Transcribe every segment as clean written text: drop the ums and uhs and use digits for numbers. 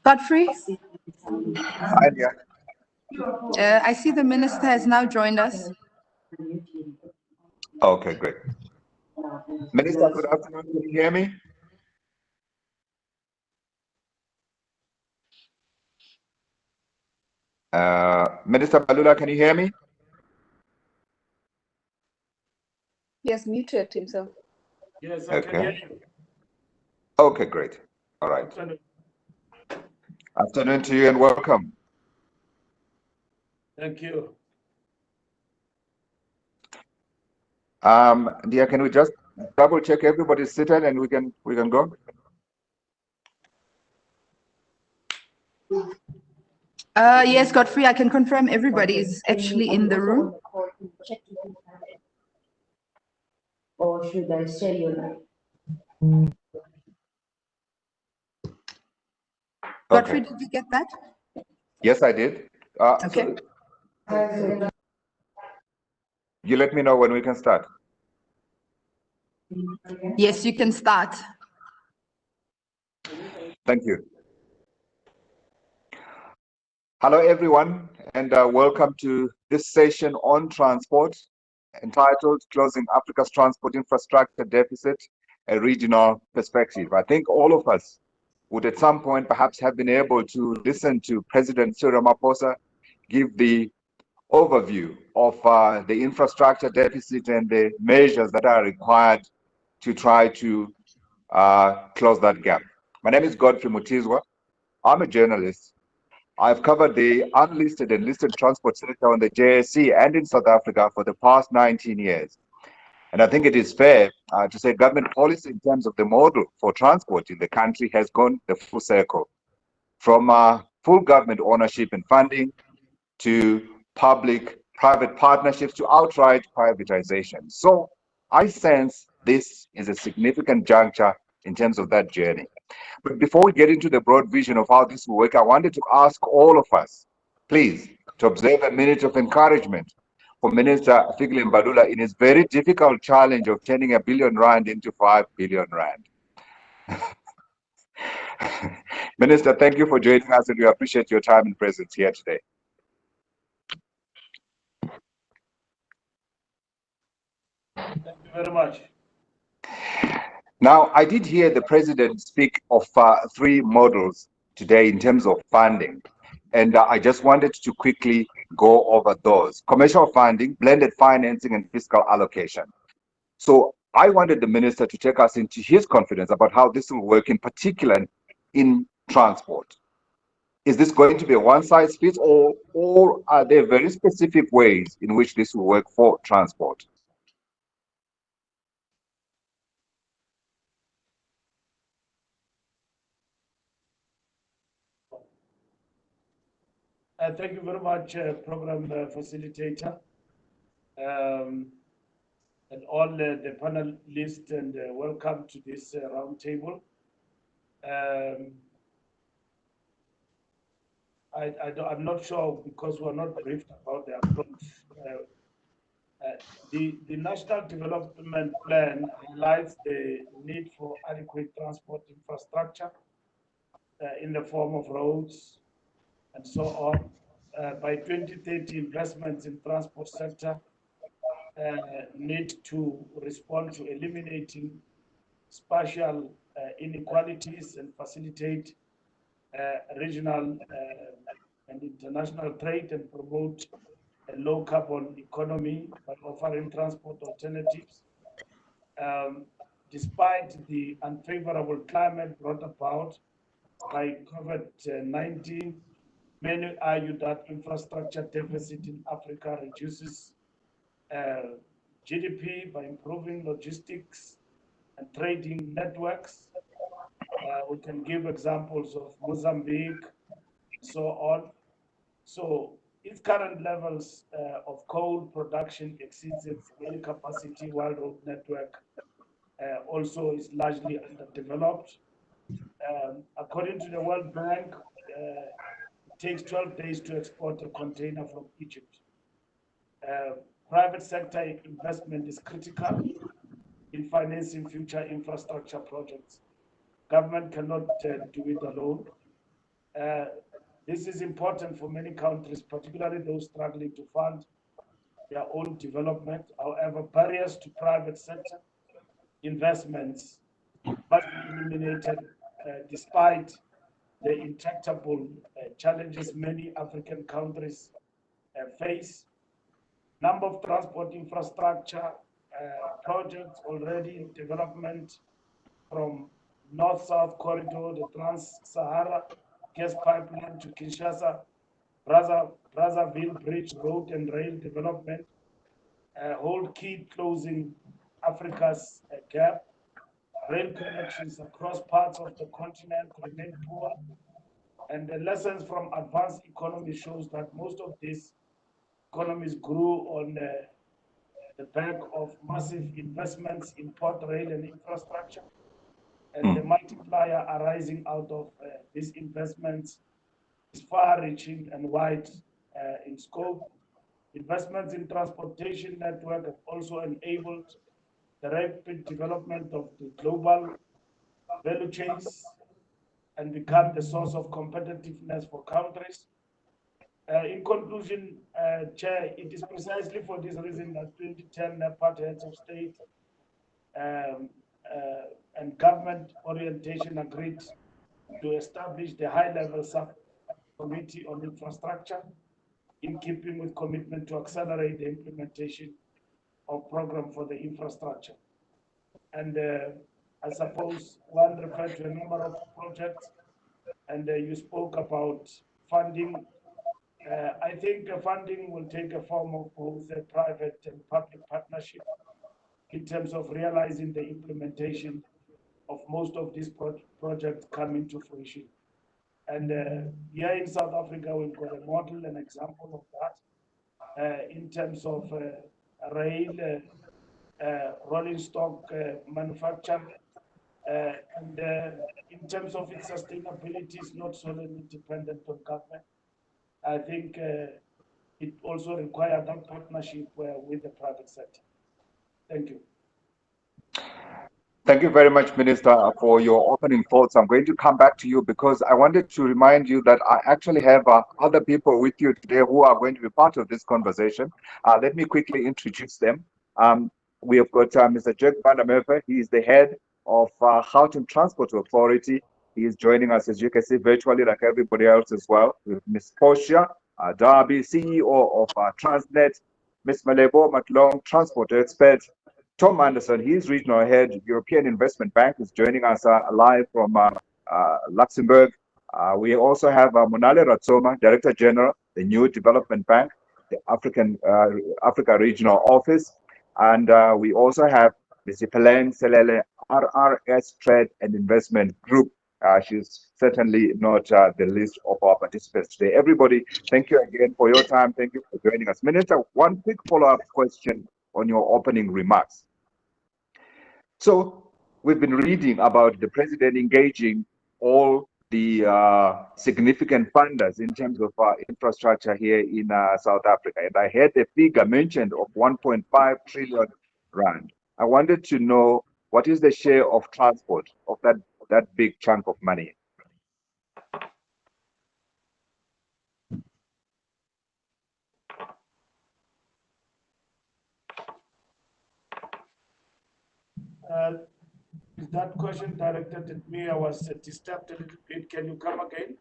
Godfrey, Hi, yeah. I see the minister has now joined us. Okay, great. Minister, good afternoon. Can you hear me? Minister Mbalula, can you hear me? He has muted himself. Yes, I can hear you. Okay, great. All right. Afternoon to you and welcome. Thank you. Dear, can we just double check everybody's seated and we can go? Yes, Godfrey, I can confirm everybody is actually in the room. Or should I share your line? Godfrey, did you get that? Yes, I did. Okay. So you let me know when we can start. Yes, you can start. Thank you. Hello, everyone, and welcome to this session on transport entitled Closing Africa's Transport Infrastructure Deficit, a Regional Perspective. I think all of us would at some point perhaps have been able to listen to President Cyril Ramaphosa give the overview of the infrastructure deficit and the measures that are required to try to close that gap. My name is Godfrey Mutizwa. I'm a journalist. I've covered the unlisted and listed transport sector on the JSE and in South Africa for the past 19 years. And I think it is fair to say government policy in terms of the model for transport in the country has gone the full circle, from full government ownership and funding to public-private partnerships to outright privatization. So I sense this is a significant juncture in terms of that journey. But before we get into the broad vision of how this will work, I wanted to ask all of us, please, to observe a minute of encouragement for Minister Fikile Mbalula in his very difficult challenge of turning R1 billion into 5 billion rand. Minister, thank you for joining us, and we appreciate your time and presence here today. Thank you very much. Now, I did hear the president speak of 3 models today in terms of funding, and I just wanted to quickly go over those: commercial funding, blended financing, and fiscal allocation. So I wanted the minister to take us into his confidence about how this will work, in particular in transport. Is this going to be a one-size-fits-all, or are there very specific ways in which this will work for transport? Thank you very much, program facilitator, and all the panelists, and welcome to this roundtable. I'm not sure, because we're not briefed about the approach. The National Development Plan highlights the need for adequate transport infrastructure in the form of roads and so on. By 2030, investments in transport sector need to respond to eliminating spatial inequalities and facilitate regional and international trade, and promote a low carbon economy by offering transport alternatives. Despite the unfavorable climate brought about by COVID-19, many argue that infrastructure deficit in Africa reduces GDP by improving logistics and trading networks. We can give examples of Mozambique, so on. So its current levels of coal production exceeds its rail capacity, while road network also is largely underdeveloped. According to the World Bank, it takes 12 days to export a container from Egypt. Private sector investment is critical in financing future infrastructure projects. Government cannot do it alone. This is important for many countries, particularly those struggling to fund their own development. However, barriers to private sector investments must be eliminated despite the intractable challenges many African countries face. Number of transport infrastructure projects already in development, from North-South Corridor, the Trans-Sahara gas pipeline to Kinshasa, Brazzaville Bridge Road and rail development, hold key closing Africa's gap. Rail connections across parts of the continent remain poor, and the lessons from advanced economy shows that most of these economies grew on the back of massive investments in port, rail, and infrastructure. And the multiplier arising out of these investments is far-reaching and wide in scope. Investments in transportation network have also enabled the rapid development of the global value chains and become the source of competitiveness for countries. In conclusion, Chair, it is precisely for this reason that 2010 NEPAD heads of state um, and government orientation agreed to establish the high-level subcommittee on infrastructure in keeping with commitment to accelerate the implementation of program for the infrastructure. And I suppose one referred to a number of projects, and you spoke about funding. I think funding will take a form of both a private and public partnership in terms of realizing the implementation of most of these projects coming to fruition. And here in South Africa, we've got a model, an example of that in terms of rail, rolling stock manufacture, and in terms of its sustainability, it's not solely dependent on government. I think it also requires that partnership with the private sector. Thank you. Thank you very much, Minister, for your opening thoughts. I'm going to come back to you because I wanted to remind you that I actually have other people with you today who are going to be part of this conversation. Let me quickly introduce them. We have got Mr. Jack Vandermerwe. He is the head of Gauteng Transport Authority. He is joining us, as you can see, virtually like everybody else as well. With Ms. Portia Darby, CEO of Transnet, Ms. Malebo Matlong, transport expert. Tom Anderson, he's regional head, European Investment Bank, is joining us live from Luxembourg. We also have Monale Ratsoma, Director General, the New Development Bank, the Africa Regional Office. And we also have Ms. Peleng Selele, RRS Trade and Investment Group. She's certainly not the least of our participants today. Everybody, thank you again for your time. Thank you for joining us. Minister, one quick follow-up question on your opening remarks. So we've been reading about the president engaging all the significant funders in terms of infrastructure here in South Africa. And I heard the figure mentioned of 1.5 trillion rand. I wanted to know what is the share of transport of that big chunk of money? Is that question directed at me? I was disturbed a little bit. Can you come again?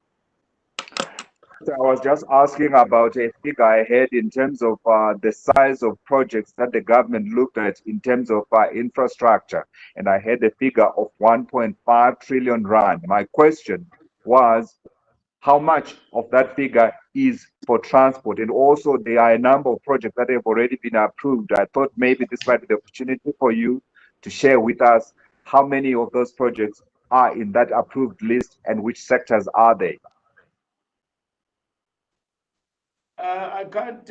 So I was just asking about a figure I had in terms of the size of projects that the government looked at in terms of infrastructure. And I had a figure of 1.5 trillion rand. My question was, how much of that figure is for transport? And also there are a number of projects that have already been approved. I thought maybe this might be the opportunity for you to share with us how many of those projects are in that approved list and which sectors are they? I can't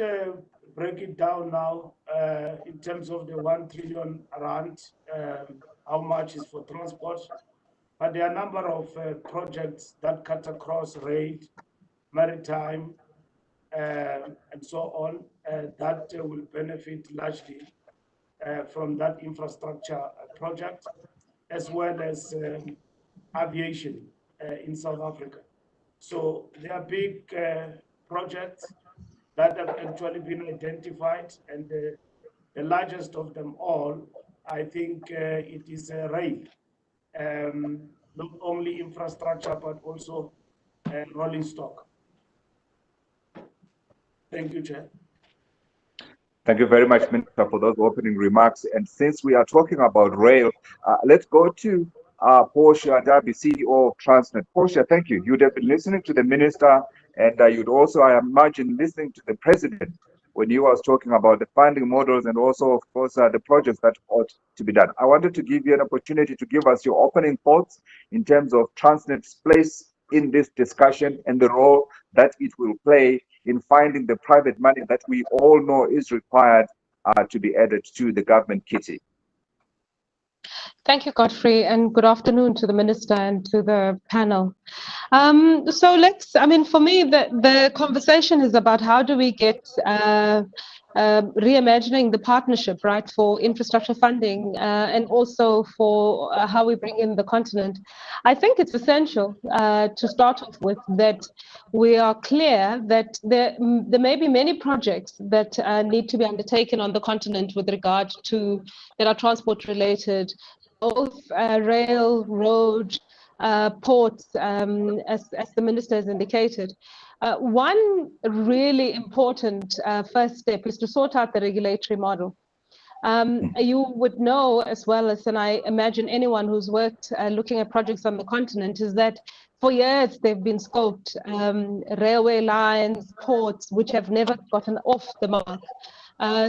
break it down now in terms of the 1 trillion rand, how much is for transport, but there are a number of projects that cut across rail, maritime, and so on, that will benefit largely from that infrastructure project, as well as aviation in South Africa. So there are big projects that have actually been identified, and the largest of them all, I think it is rail. Not only infrastructure, but also rolling stock. Thank you, Chair. Thank you very much, Minister, for those opening remarks. And since we are talking about rail, let's go to Portia Dabi, CEO of Transnet. Portia, thank you. You'd have been listening to the Minister, and you'd also, I imagine, listening to the President when he was talking about the funding models and also, of course, the projects that ought to be done. I wanted to give you an opportunity to give us your opening thoughts in terms of Transnet's place in this discussion and the role that it will play in finding the private money that we all know is required to be added to the government kitty. Thank you, Godfrey, and good afternoon to the Minister and to the panel. So for me, the conversation is about how do we get reimagining the partnership, right, for infrastructure funding and also for how we bring in the continent. I think it's essential to start off with that we are clear that there may be many projects that need to be undertaken on the continent with regard to that are transport related, both rail, road, ports, as the Minister has indicated. One really important first step is to sort out the regulatory model. You would know as well as, and I imagine anyone who's worked looking at projects on the continent, is that for years they've been scoped, railway lines, ports, which have never gotten off the mark.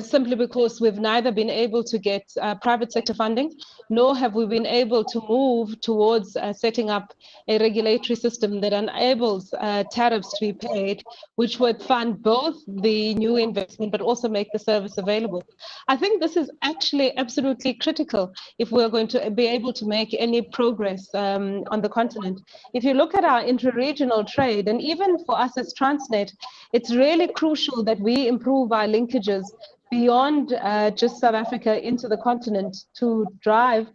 Simply because we've neither been able to get private sector funding, nor have we been able to move towards setting up a regulatory system that enables tariffs to be paid, which would fund both the new investment, but also make the service available. I think this is actually absolutely critical if we're going to be able to make any progress on the continent. If you look at our intra-regional trade, and even for us as Transnet, it's really crucial that we improve our linkages beyond just South Africa into the continent to drive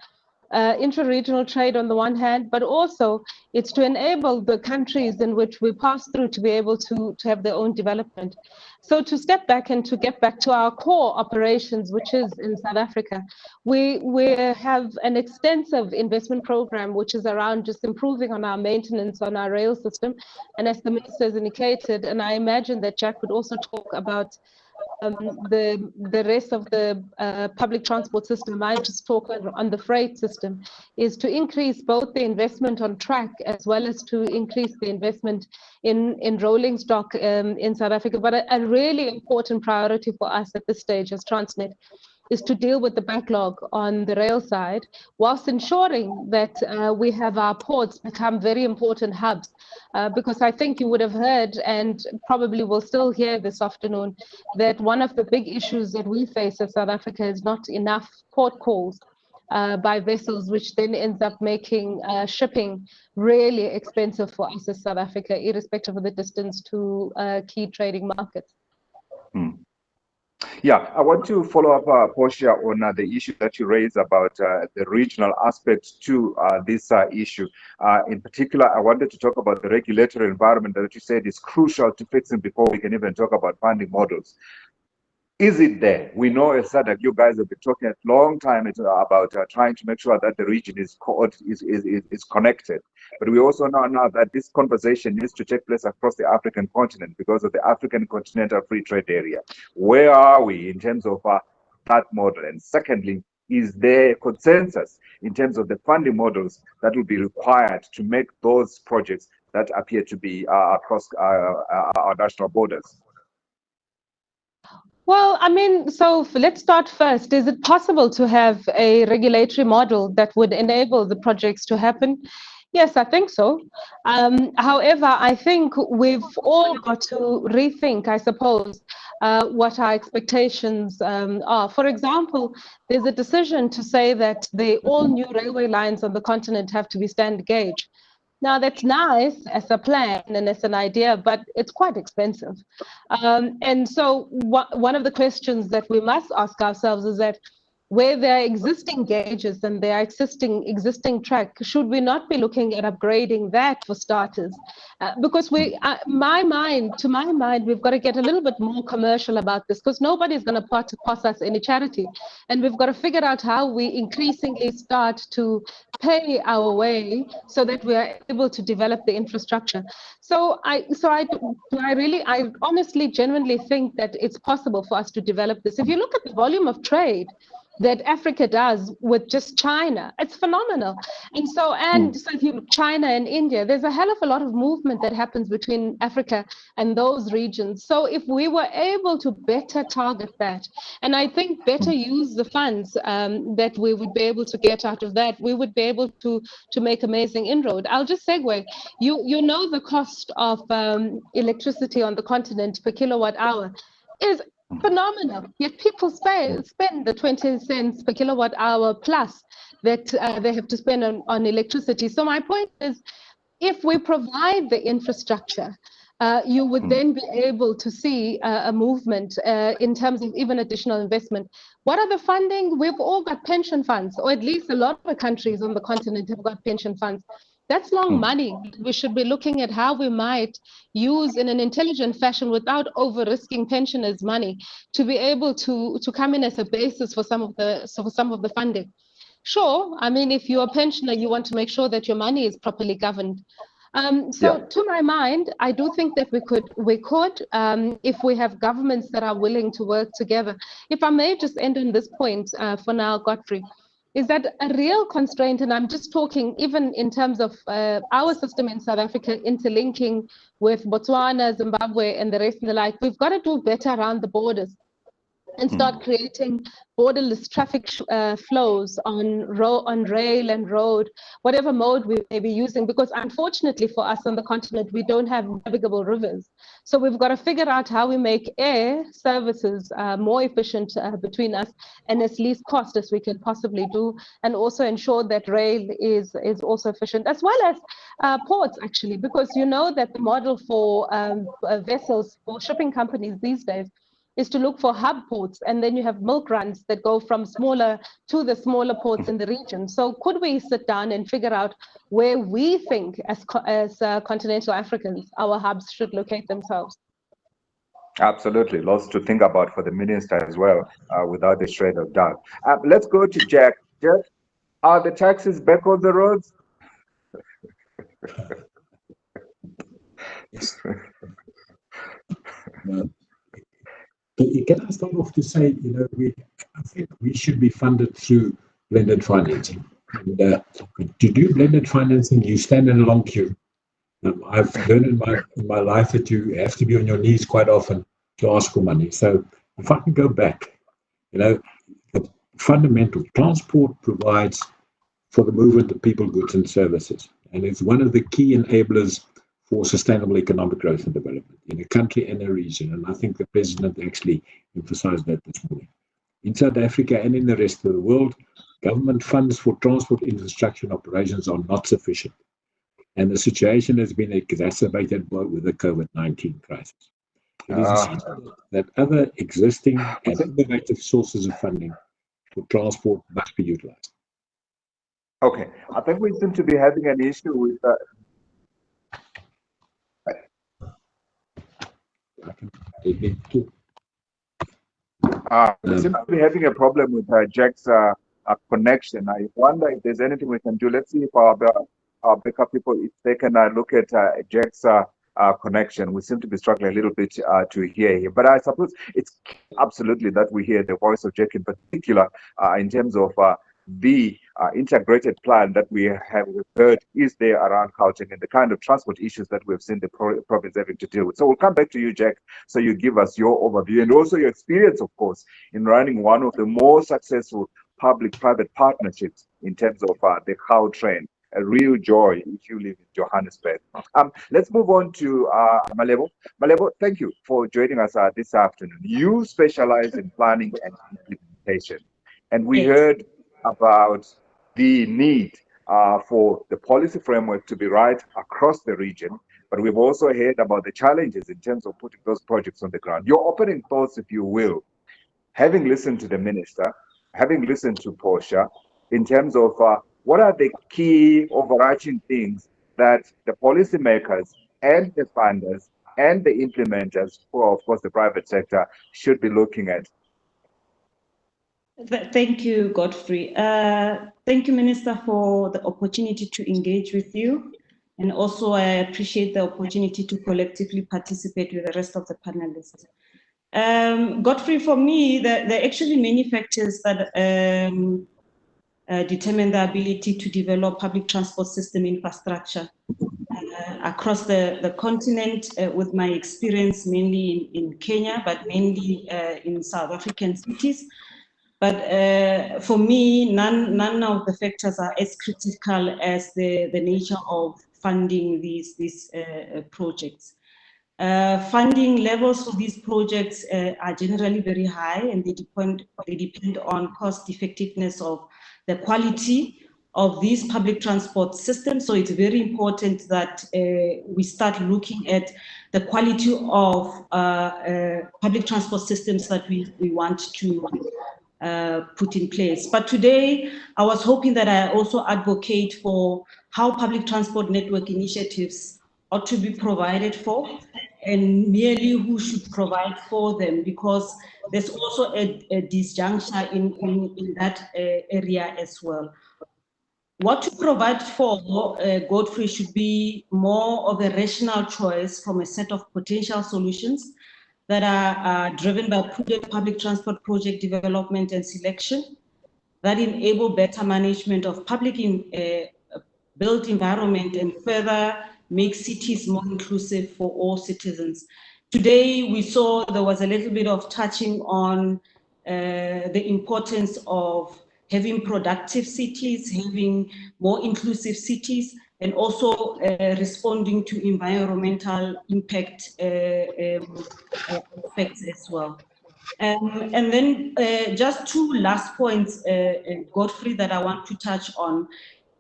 intra-regional trade on the one hand, but also it's to enable the countries in which we pass through to be able to have their own development. So to step back and to get back to our core operations, which is in South Africa, we have an extensive investment program, which is around just improving on our maintenance on our rail system. And as the Minister has indicated, and I imagine that Jack would also talk about the rest of the public transport system, I just talk on the freight system, is to increase both the investment on track as well as to increase the investment in rolling stock in South Africa. But a really important priority for us at this stage as Transnet is to deal with the backlog on the rail side, whilst ensuring that we have our ports become very important hubs. Because I think you would have heard, and probably will still hear this afternoon, that one of the big issues that we face as South Africa is not enough port calls by vessels, which then ends up making shipping really expensive for us as South Africa, irrespective of the distance to key trading markets. Yeah, I want to follow up, Portia, on the issue that you raised about the regional aspect to this issue. In particular, I wanted to talk about the regulatory environment that you said is crucial to fixing before we can even talk about funding models. Is it there? We know as SADC, you guys have been talking a long time about trying to make sure that the region is connected. But we also know now that this conversation needs to take place across the African continent because of the African Continental Free Trade Area. Where are we in terms of that model? And secondly, is there consensus in terms of the funding models that will be required to make those projects that appear to be across our national borders? Well, I mean, so let's start first. Is it possible to have a regulatory model that would enable the projects to happen? Yes, I think so. However, I think we've all got to rethink, I suppose, what our expectations are. For example, there's a decision to say that all new railway lines on the continent have to be standard gauge. Now, that's nice as a plan and as an idea, but it's quite expensive. And so one of the questions that we must ask ourselves is that where there are existing gauges and there are existing track, should we not be looking at upgrading that for starters? Because to my mind, we've got to get a little bit more commercial about this, because nobody's going to pass us any charity, and we've got to figure out how we increasingly start to pay our way so that we are able to develop the infrastructure. So I honestly, genuinely think that it's possible for us to develop this. If you look at the volume of trade that Africa does with just China, it's phenomenal. And so if you look China and India, there's a hell of a lot of movement that happens between Africa and those regions. So if we were able to better target that, and I think better use the funds that we would be able to get out of that, we would be able to make amazing inroad. I'll just segue. You know the cost of electricity on the continent per kilowatt hour is phenomenal, yet people spend the 20 cents per kilowatt hour plus that they have to spend on electricity. So my point is, if we provide the infrastructure, you would then be able to see a movement in terms of even additional investment. What are the funding? We've all got pension funds, or at least a lot of the countries on the continent have got pension funds. That's long money. We should be looking at how we might use in an intelligent fashion, without over-risking pensioners' money, to be able to come in as a basis for some of the funding. Sure, I mean, if you're a pensioner, you want to make sure that your money is properly governed. To my mind, I do think that we could, if we have governments that are willing to work together. If I may just end on this point for now, Godfrey, is that a real constraint, and I'm just talking even in terms of our system in South Africa interlinking with Botswana, Zimbabwe, and the rest and the like. We've got to do better around the borders and start creating borderless traffic flows on rail and road, whatever mode we may be using, because unfortunately for us on the continent, we don't have navigable rivers. So we've got to figure out how we make air services more efficient between us and as least cost as we can possibly do, and also ensure that rail is also efficient, as well as ports, actually, because you know that the model for vessels, for shipping companies these days, is to look for hub ports, and then you have milk runs that go from smaller to the smaller ports in the region. So could we sit down and figure out where we think as continental Africans, our hubs should locate themselves? Absolutely, lots to think about for the minister as well, without a shred of doubt. Let's go to Jack. Jack, are the taxis back on the roads? Can I start off to say, I think we should be funded through blended financing. And to do blended financing, you stand in a long queue. I've learned in my life that you have to be on your knees quite often to ask for money. So if I can go back, the fundamental transport provides for the movement of people, goods, and services, and it's one of the key enablers for sustainable economic growth and development in a country and a region. And I think the president actually emphasized that this morning. In South Africa and in the rest of the world, government funds for transport infrastructure and operations are not sufficient. And the situation has been exacerbated with the COVID-19 crisis. It is essential that other existing and innovative sources of funding for transport must be utilized. Okay, I think we seem to be having an issue with we seem to be having a problem with Jack's connection. I wonder if there's anything we can do. Let's see if our backup people, if they can look at Jack's connection. We seem to be struggling a little bit to hear him. But I suppose it's absolutely that we hear the voice of Jack in particular in terms of the integrated plan that we have heard is there around Gauteng and the kind of transport issues that we've seen the province having to deal with. So we'll come back to you, Jack, so you give us your overview and also your experience, of course, in running one of the more successful public-private partnerships in terms of the Gautrain. A real joy if you live in Johannesburg. Let's move on to Malebo. Malebo, thank you for joining us this afternoon. You specialize in planning and implementation, and we heard about the need for the policy framework to be right across the region, but we've also heard about the challenges in terms of putting those projects on the ground. Your opening thoughts, if you will, having listened to the minister, having listened to Portia, in terms of what are the key overarching things that the policymakers and the funders and the implementers, for of course the private sector, should be looking at? Thank you, Godfrey. Thank you, Minister, for the opportunity to engage with you. And also, I appreciate the opportunity to collectively participate with the rest of the panelists. Godfrey, for me, there are actually many factors that determine the ability to develop public transport system infrastructure across the continent, with my experience mainly in Kenya, but mainly in South African cities. But for me, none of the factors are as critical as the nature of funding these projects. Funding levels for these projects are generally very high, and they depend on cost effectiveness of the quality of these public transport systems. So it's very important that we start looking at the quality of public transport systems that we want to put in place. But today, I was hoping that I also advocate for how public transport network initiatives ought to be provided for, and merely who should provide for them, because there's also a disjuncture in that area as well. What to provide for, Godfrey, should be more of a rational choice from a set of potential solutions that are driven by prudent public transport project development and selection that enable better management of public built environment and further make cities more inclusive for all citizens. Today, we saw there was a little bit of touching on the importance of having productive cities, having more inclusive cities, and also responding to environmental impact aspects as well. And then just two last points, Godfrey, that I want to touch on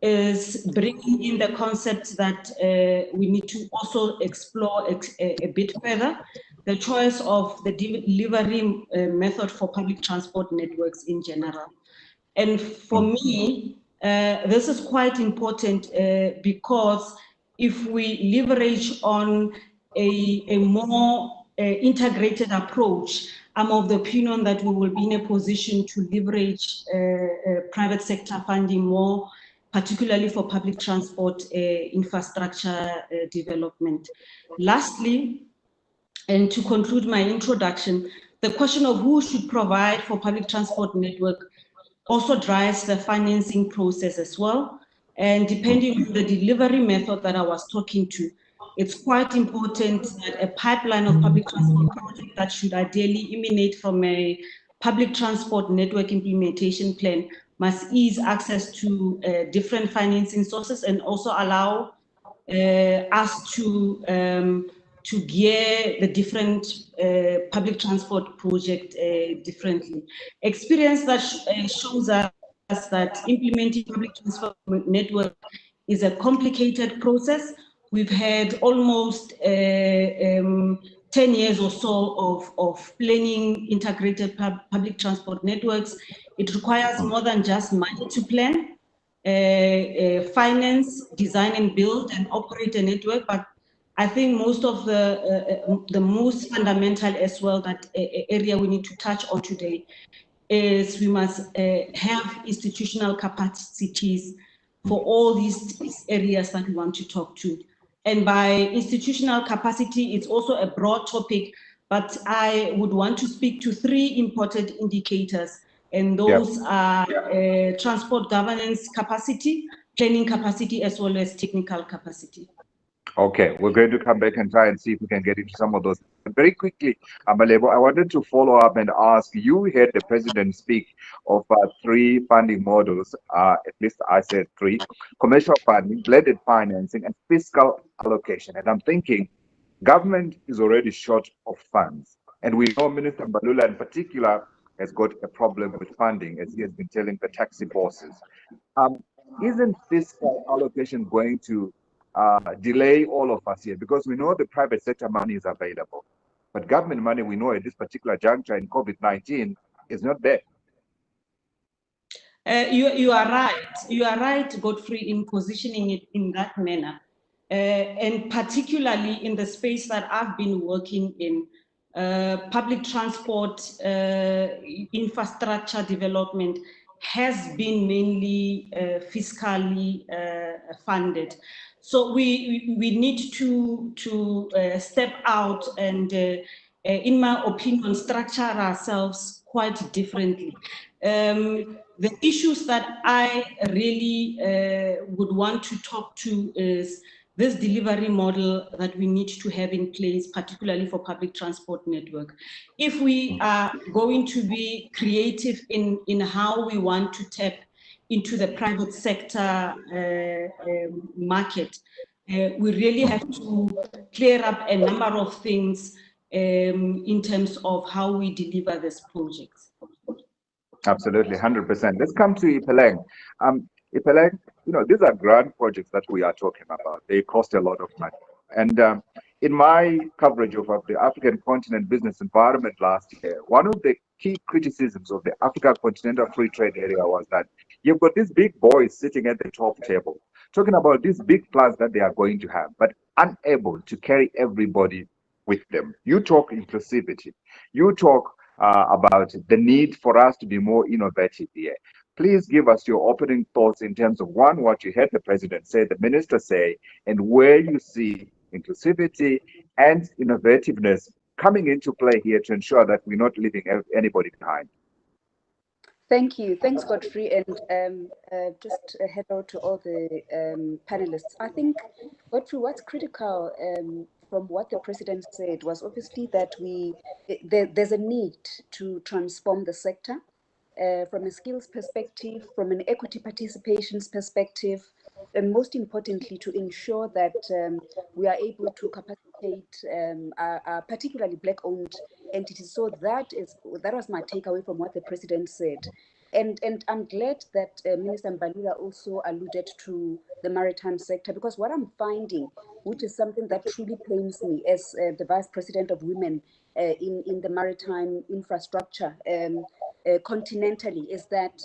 is bringing in the concept that we need to also explore a bit further the choice of the delivery method for public transport networks in general. And for me, this is quite important because if we leverage on a more integrated approach, I'm of the opinion that we will be in a position to leverage private sector funding more, particularly for public transport infrastructure development. Lastly, and to conclude my introduction, the question of who should provide for public transport network also drives the financing process as well. And depending on the delivery method that I was talking to, it's quite important that a pipeline of public transport projects that should ideally emanate from a public transport network implementation plan must ease access to different financing sources and also allow us to gear the different public transport project differently. Experience that shows us that implementing public transport network is a complicated process. We've had almost 10 years or so of planning integrated public transport networks. It requires more than just money to plan, finance, design and build and operate a network, but I think most of the most fundamental as well that area we need to touch on today is we must have institutional capacities for all these areas that we want to talk to. And by institutional capacity, it's also a broad topic, but I would want to speak to three important indicators, and those are transport governance capacity, planning capacity, as well as technical capacity. Okay, we're going to come back and try and see if we can get into some of those. Very quickly, Amalebo, I wanted to follow up and ask, you heard the president speak of three funding models, at least I said three: commercial funding, blended financing, and fiscal allocation. And I'm thinking, government is already short of funds. And we know Minister Mbalula in particular has got a problem with funding, as he has been telling the taxi bosses. Isn't fiscal allocation going to delay all of us here? Because we know the private sector money is available, but government money, we know at this particular juncture in COVID-19 is not there. You are right. You are right, Godfrey, in positioning it in that manner. And particularly in the space that I've been working in, public transport infrastructure development has been mainly fiscally funded. So we need to step out and, in my opinion, structure ourselves quite differently. The issues that I really would want to talk to is this delivery model that we need to have in place, particularly for public transport network. If we are going to be creative in how we want to tap into the private sector market, we really have to clear up a number of things in terms of how we deliver these projects. Absolutely, 100%. Let's come to Ipeleng. Ipeleng, these are grand projects that we are talking about. They cost a lot of money. And in my coverage of the African continent business environment last year, one of the key criticisms of the Africa Continental Free Trade Area was that you've got these big boys sitting at the top table, talking about these big plans that they are going to have, but unable to carry everybody with them. You talk inclusivity. You talk about the need for us to be more innovative here. Please give us your opening thoughts in terms of, one, what you heard the president say, the minister say, and where you see inclusivity and innovativeness coming into play here to ensure that we're not leaving anybody behind. Thank you. Thanks, Godfrey. And just a hello to all the panelists. I think, Godfrey, what's critical from what the president said was obviously that there's a need to transform the sector from a skills perspective, from an equity participations perspective, and most importantly, to ensure that we are able to capacitate particularly Black-owned entities. So that was my takeaway from what the president said. And I'm glad that Minister Mbalula also alluded to the maritime sector, because what I'm finding, which is something that truly pains me as the Vice President of Women in the maritime infrastructure continentally, is that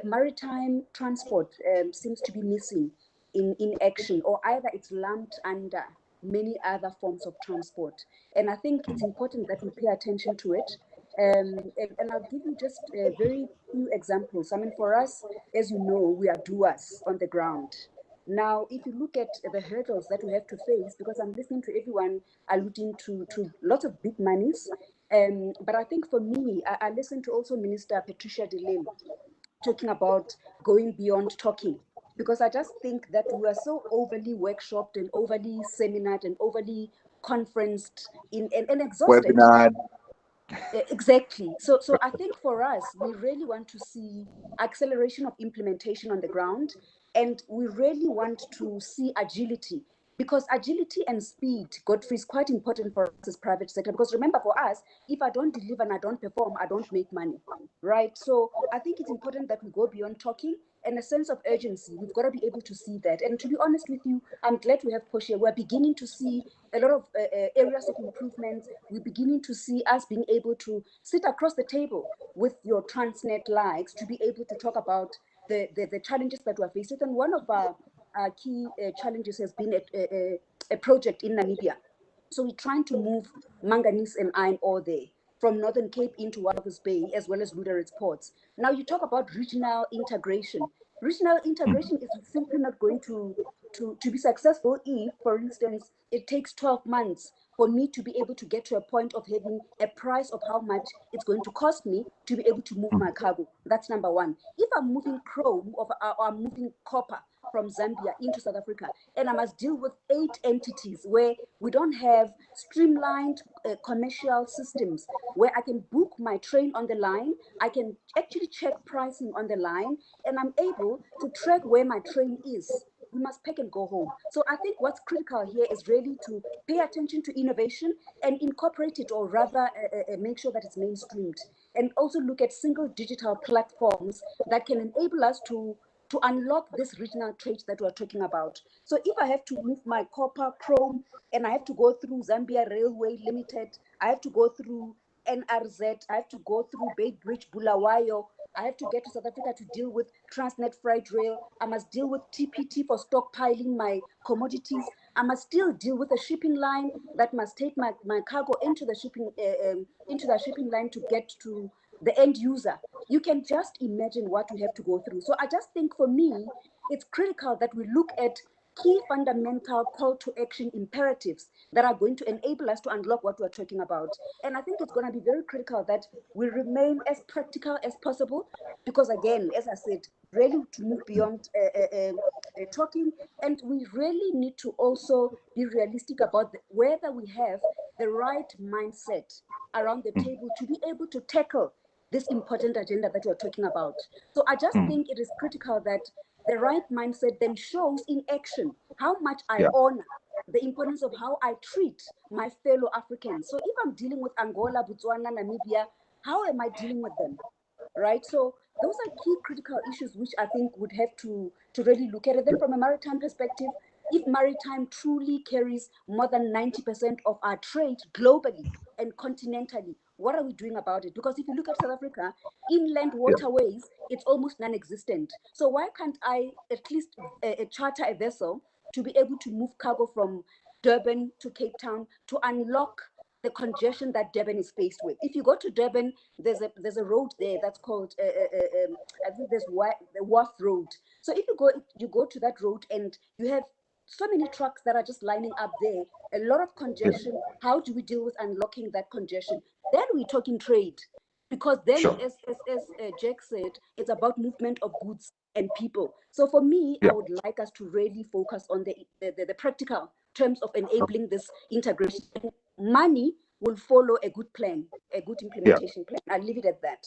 maritime transport seems to be missing in action, or either it's lumped under many other forms of transport. And I think it's important that we pay attention to it. And I'll give you just very few examples. I mean, for us, as you know, we are doers on the ground. Now, if you look at the hurdles that we have to face, because I'm listening to everyone alluding to lots of big monies, but I think for me, I listened to also Minister Patricia de Lille talking about going beyond talking, because I just think that we are so overly workshopped and overly seminared and overly conferenced and exhausted. Webinar. Exactly. So I think for us, we really want to see acceleration of implementation on the ground, and we really want to see agility, because agility and speed, Godfrey, is quite important for us as private sector. Because remember, for us, if I don't deliver and I don't perform, I don't make money, right? So I think it's important that we go beyond talking, and a sense of urgency. We've got to be able to see that. And to be honest with you, I'm glad we have Posh here. We're beginning to see a lot of areas of improvement. We're beginning to see us being able to sit across the table with your Transnet likes to be able to talk about the challenges that we're facing. And one of our key challenges has been a project in Namibia. So we're trying to move manganese and iron ore there from Northern Cape into Walvis Bay, as well as Lüderitz ports. Now you talk about regional integration. Regional integration is simply not going to be successful if, for instance, it takes 12 months for me to be able to get to a point of having a price of how much it's going to cost me to be able to move my cargo. That's number one. If I'm moving chrome or I'm moving copper from Zambia into South Africa, and I must deal with 8 entities where we don't have streamlined commercial systems where I can book my train on the line, I can actually check pricing on the line, and I'm able to track where my train is. We must pack and go home. So I think what's critical here is really to pay attention to innovation and incorporate it, or rather make sure that it's mainstreamed, and also look at single digital platforms that can enable us to unlock this regional trade that we're talking about. So if I have to move my copper, chrome, and I have to go through Zambia Railway Limited, I have to go through NRZ, I have to go through Bay Bridge, Bulawayo, I have to get to South Africa to deal with Transnet Freight Rail, I must deal with TPT for stockpiling my commodities, I must still deal with a shipping line that must take my cargo into the shipping line to get to the end user. You can just imagine what we have to go through. So I just think for me, it's critical that we look at key fundamental call to action imperatives that are going to enable us to unlock what we're talking about. And I think it's going to be very critical that we remain as practical as possible, because again, as I said, really to move beyond talking, and we really need to also be realistic about whether we have the right mindset around the table to be able to tackle this important agenda that we're talking about. So I just think it is critical that the right mindset then shows in action how much I honor the importance of how I treat my fellow Africans. So if I'm dealing with Angola, Botswana, Namibia, how am I dealing with them? Right? So those are key critical issues which I think would have to really look at it. Then from a maritime perspective, if maritime truly carries more than 90% of our trade globally and continentally, what are we doing about it? Because if you look at South Africa, inland waterways, it's almost non-existent. So why can't I at least charter a vessel to be able to move cargo from Durban to Cape Town to unlock the congestion that Durban is faced with? If you go to Durban, there's a road there that's called I think there's the Wharf Road. So if you go to that road and you have so many trucks that are just lining up there, a lot of congestion. How do we deal with unlocking that congestion? Then we're talking trade, because then, as Jack said, it's about movement of goods and people. So for me, I would like us to really focus on the practical terms of enabling this integration. Money will follow a good plan, a good implementation plan. I'll leave it at that.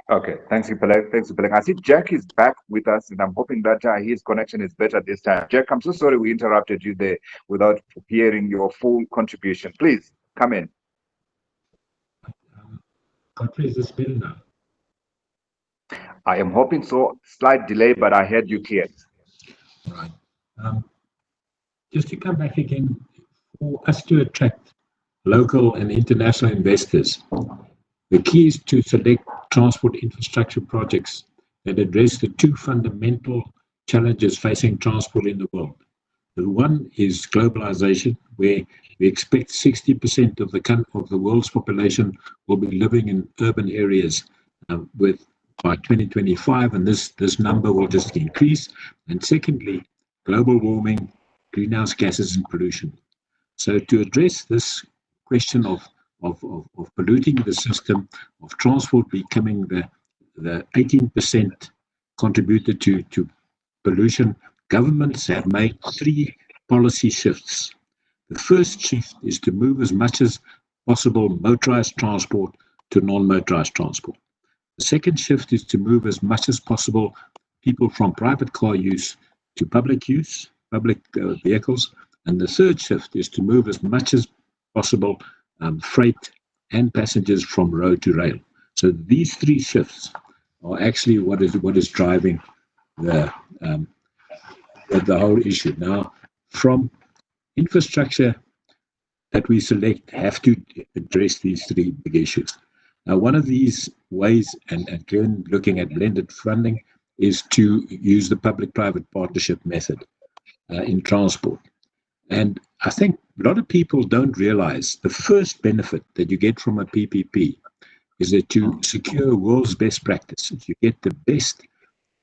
Okay, thanks, Fikile. Thanks, Fikile. I see Jack is back with us, and I'm hoping that his connection is better this time. Jack, I'm so sorry we interrupted you there without hearing your full contribution. Please come in. Godfrey, is this better now? I am hoping so. Slight delay, but I heard you clear. Right. Just to come back again, for us to attract local and international investors, the key is to select transport infrastructure projects that address the two fundamental challenges facing transport in the world. The one is globalization, where we expect 60% of the world's population will be living in urban areas by 2025, and this number will just increase. And secondly, global warming, greenhouse gases, and pollution. So to address this question of polluting the system, of transport becoming the 18% contributor to pollution, governments have made three policy shifts. The first shift is to move as much as possible motorized transport to non-motorized transport. The second shift is to move as much as possible people from private car use to public vehicles. And the third shift is to move as much as possible freight and passengers from road to rail. So these three shifts are actually what is driving the whole issue. Now, from infrastructure that we select have to address these three big issues. Now, one of these ways, and again looking at blended funding, is to use the public-private partnership method in transport. And I think a lot of people don't realize the first benefit that you get from a PPP is that you secure world's best practices. You get the best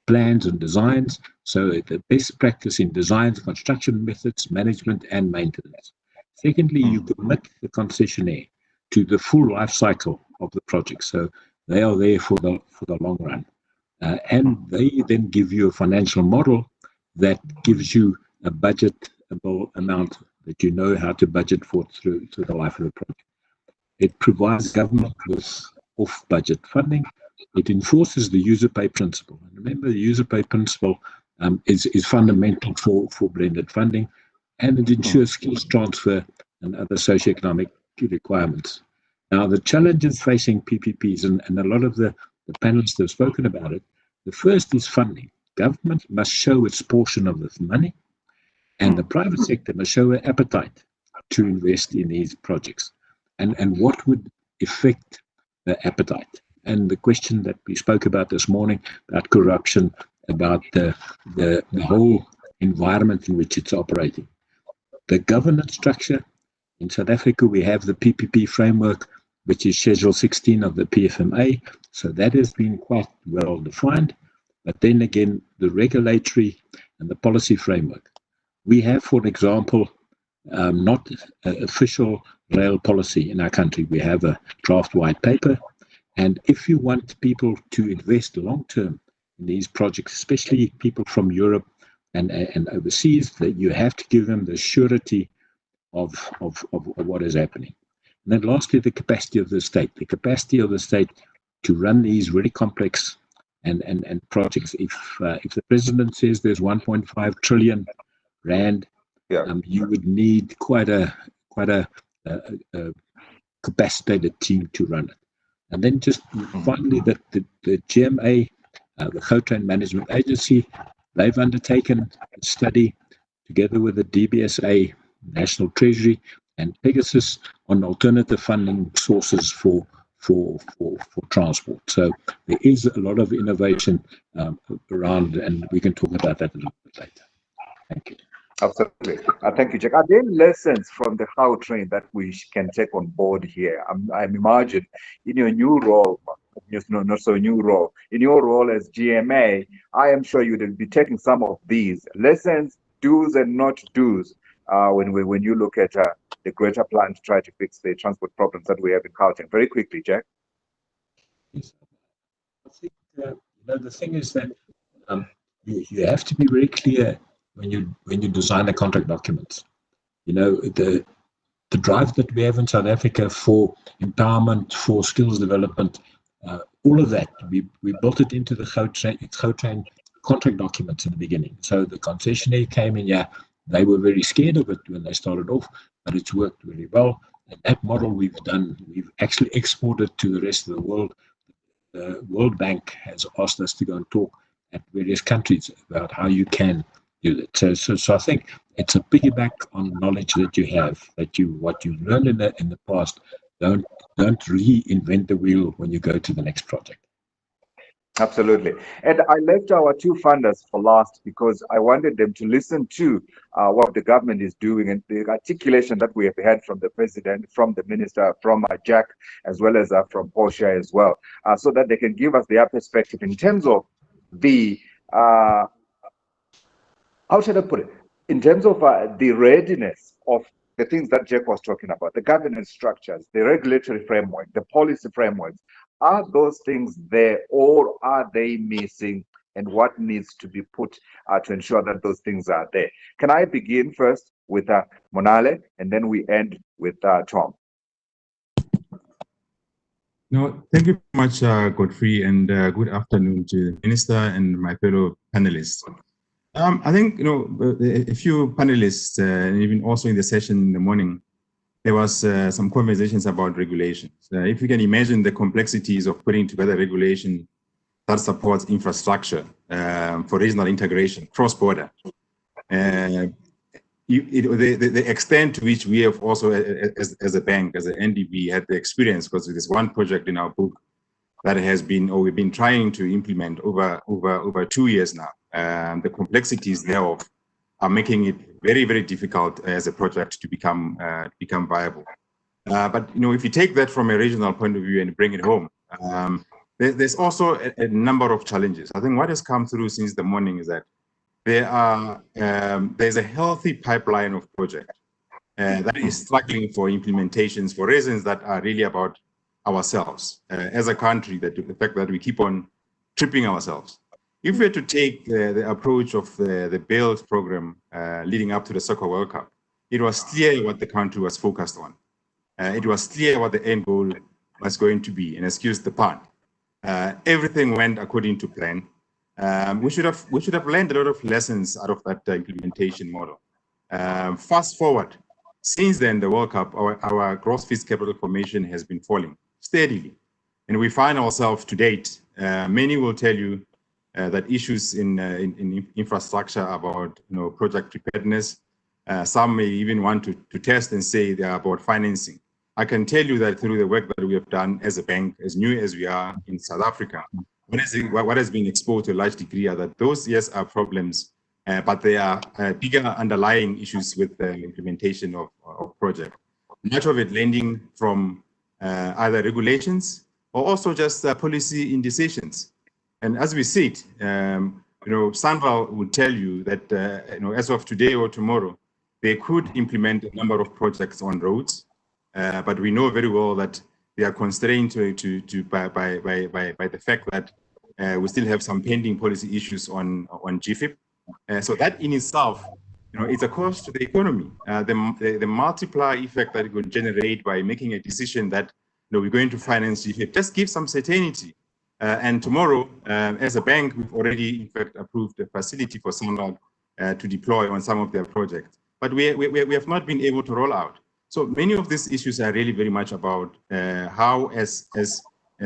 plans and designs, so the best practice in designs, construction methods, management, and maintenance. Secondly, you commit the concessionaire to the full life cycle of the project, so they are there for the long run, and they then give you a financial model that gives you a budgetable amount that you know how to budget for through the life of the project. It provides government with off-budget funding. It enforces the user pay principle. And remember, the user pay principle is fundamental for blended funding, and it ensures skills transfer and other socioeconomic requirements. Now, the challenges facing PPPs, and a lot of the panelists have spoken about it, the first is funding. Government must show its portion of this money, and the private sector must show an appetite to invest in these projects. And what would affect the appetite. And the question that we spoke about this morning, about corruption, about the whole environment in which it's operating. The governance structure, in South Africa, we have the PPP framework, which is Schedule 16 of the PFMA. So that has been quite well defined. But then again, the regulatory and the policy framework. We have, for example, not an official rail policy in our country. We have a draft white paper. And if you want people to invest long-term in these projects, especially people from Europe and overseas, that you have to give them the surety of what is happening. And then lastly, the capacity of the state. The capacity of the state to run these really complex and projects. If the president says there's 1.5 trillion rand, you would need quite a capacitated team to run it. And then just finally, the GMA, the Gautrain Management Agency, they've undertaken a study together with the DBSA, National Treasury, and Pegasus on alternative funding sources for transport. So there is a lot of innovation around, and we can talk about that a little bit later. Thank you. Absolutely. Thank you, Jack. Are there lessons from the Gautrain that we can take on board here? I imagine in your new role, not so new role, in your role as GMA, I am sure you will be taking some of these lessons, do's and not do's, when you look at the greater plan to try to fix the transport problems that we have in Gauteng. Very quickly, Jack. Yes. I think the thing is that you have to be very clear when you design the contract documents. The drive that we have in South Africa for empowerment, for skills development, all of that, we built it into the Gautrain contract documents in the beginning. So the concessionaire came in, they were very scared of it when they started off, but it's worked really well. And that model we've actually exported to the rest of the world. The World Bank has asked us to go and talk at various countries about how you can do that. So I think it's a piggyback on knowledge that you have, what you've learned in the past. Don't reinvent the wheel when you go to the next project. Absolutely. And I left our two funders for last because I wanted them to listen to what the government is doing and the articulation that we have had from the president, from the minister, from Jack, as well as from Portia as well, so that they can give us their perspective in terms of the, how should I put it, in terms of the readiness of the things that Jack was talking about, the governance structures, the regulatory framework, the policy frameworks. Are those things there, or are they missing, and what needs to be put to ensure that those things are there? Can I begin first with Monale, and then we end with Tom? No, thank you very much, Godfrey, and good afternoon to the Minister and my fellow panelists. I think, a few panelists, and even also in the session in the morning, there was some conversations about regulations. If you can imagine the complexities of putting together regulation that supports infrastructure for regional integration, cross-border, the extent to which we have also, as a bank, as an NDB, had the experience, because there's one project in our book that has been, or we've been trying to implement over 2 years now. The complexities thereof are making it very, very difficult as a project to become viable. But if you take that from a regional point of view and bring it home, there's also a number of challenges. I think what has come through since the morning is that there's a healthy pipeline of projects that is struggling for implementations for reasons that are really about ourselves as a country, that the fact that we keep on tripping ourselves. If we were to take the approach of the BUILD program leading up to the Soccer World Cup, it was clear what the country was focused on. It was clear what the end goal was going to be, and excuse the pun. Everything went according to plan. We should have learned a lot of lessons out of that implementation model. Fast forward, since then, the World Cup, our gross fixed capital formation has been falling steadily, and we find ourselves to date. Many will tell you that issues in infrastructure about project preparedness. Some may even want to test and say they are about financing. I can tell you that through the work that we have done as a bank, as new as we are in South Africa, what has been exposed to a large degree are that those, yes, are problems, but they are bigger underlying issues with the implementation of project. Much of it lending from either regulations or also just policy indecisions. And as we see it, Sanval would tell you that as of today or tomorrow, they could implement a number of projects on roads, but we know very well that they are constrained by the fact that we still have some pending policy issues on GFIP. So that in itself, it's a cost to the economy. The multiplier effect that it would generate by making a decision that we're going to finance GFIP just gives some certainty. And tomorrow, as a bank, we've already in fact approved a facility for Sanral to deploy on some of their projects. But we have not been able to roll out. So many of these issues are really very much about how, as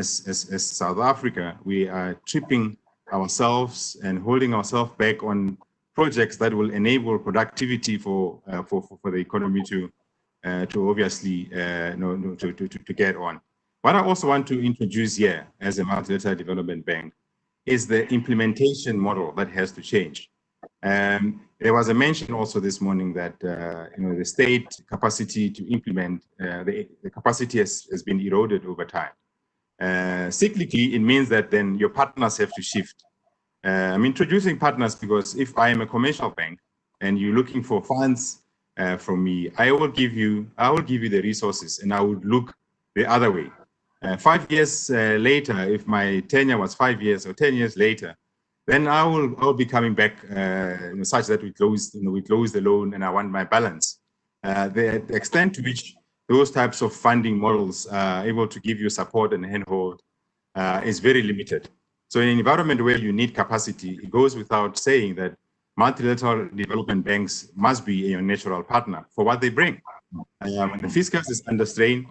South Africa, we are tripping ourselves and holding ourselves back on projects that will enable productivity for the economy to obviously to get on. What I also want to introduce here as a multilateral development bank is the implementation model that has to change. There was a mention also this morning that the state capacity to implement, the capacity has been eroded over time. Cyclically, it means that then your partners have to shift. I'm introducing partners because if I am a commercial bank and you're looking for funds from me, I will give you the resources, and I would look the other way. 5 years later, if my tenure was 5 years or 10 years later, then I will be coming back such that we close the loan and I want my balance. The extent to which those types of funding models are able to give you support and handhold is very limited. So in an environment where you need capacity, it goes without saying that multilateral development banks must be your natural partner for what they bring. When the fiscal is under strain,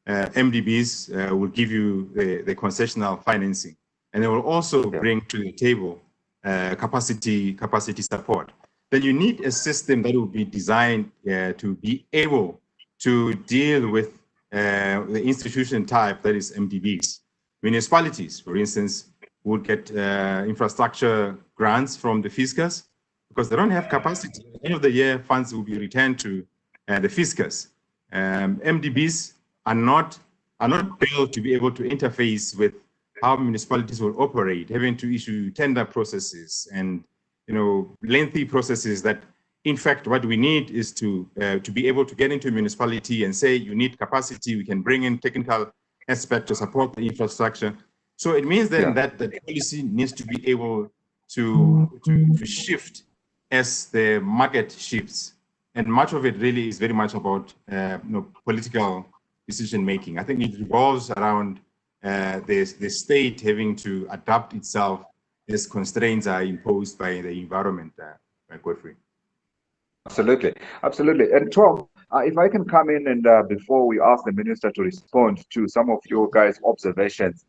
MDBs will give you the concessional financing, and they will also bring to the table capacity support. Then you need a system that will be designed to be able to deal with the institution type that is MDBs. Municipalities, for instance, would get infrastructure grants from the fiscus because they don't have capacity. At the end of the year, funds will be returned to the fiscus. MDBs are not built to be able to interface with how municipalities will operate, having to issue tender processes and lengthy processes that, in fact, what we need is to be able to get into a municipality and say, you need capacity, we can bring in technical aspect to support the infrastructure. So it means then that the policy needs to be able to shift as the market shifts. And much of it really is very much about political decision making. I think it revolves around the state having to adapt itself as constraints are imposed by the environment, Godfrey. Absolutely, absolutely. And Tom, if I can come in and before we ask the minister to respond to some of your guys' observations,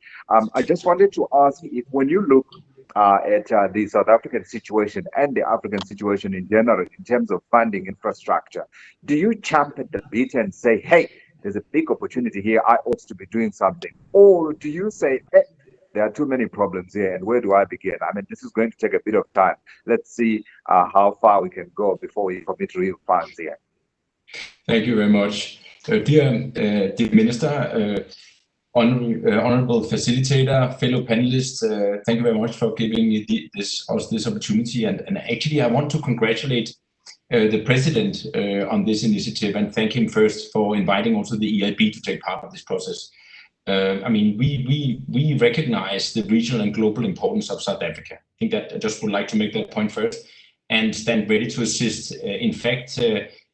I just wanted to ask if when you look at the South African situation and the African situation in general in terms of funding infrastructure, do you champ at the bit and say, hey, there's a big opportunity here, I ought to be doing something? Or do you say, hey, there are too many problems here, and where do I begin? I mean, this is going to take a bit of time. Let's see how far we can go before we commit real funds here. Thank you very much. Dear Minister, honorable facilitator, fellow panelists, thank you very much for giving me this opportunity. And actually, I want to congratulate the President on this initiative and thank him first for inviting also the EIB to take part of this process. I mean, we recognize the regional and global importance of South Africa. I think that I just would like to make that point first and stand ready to assist. In fact,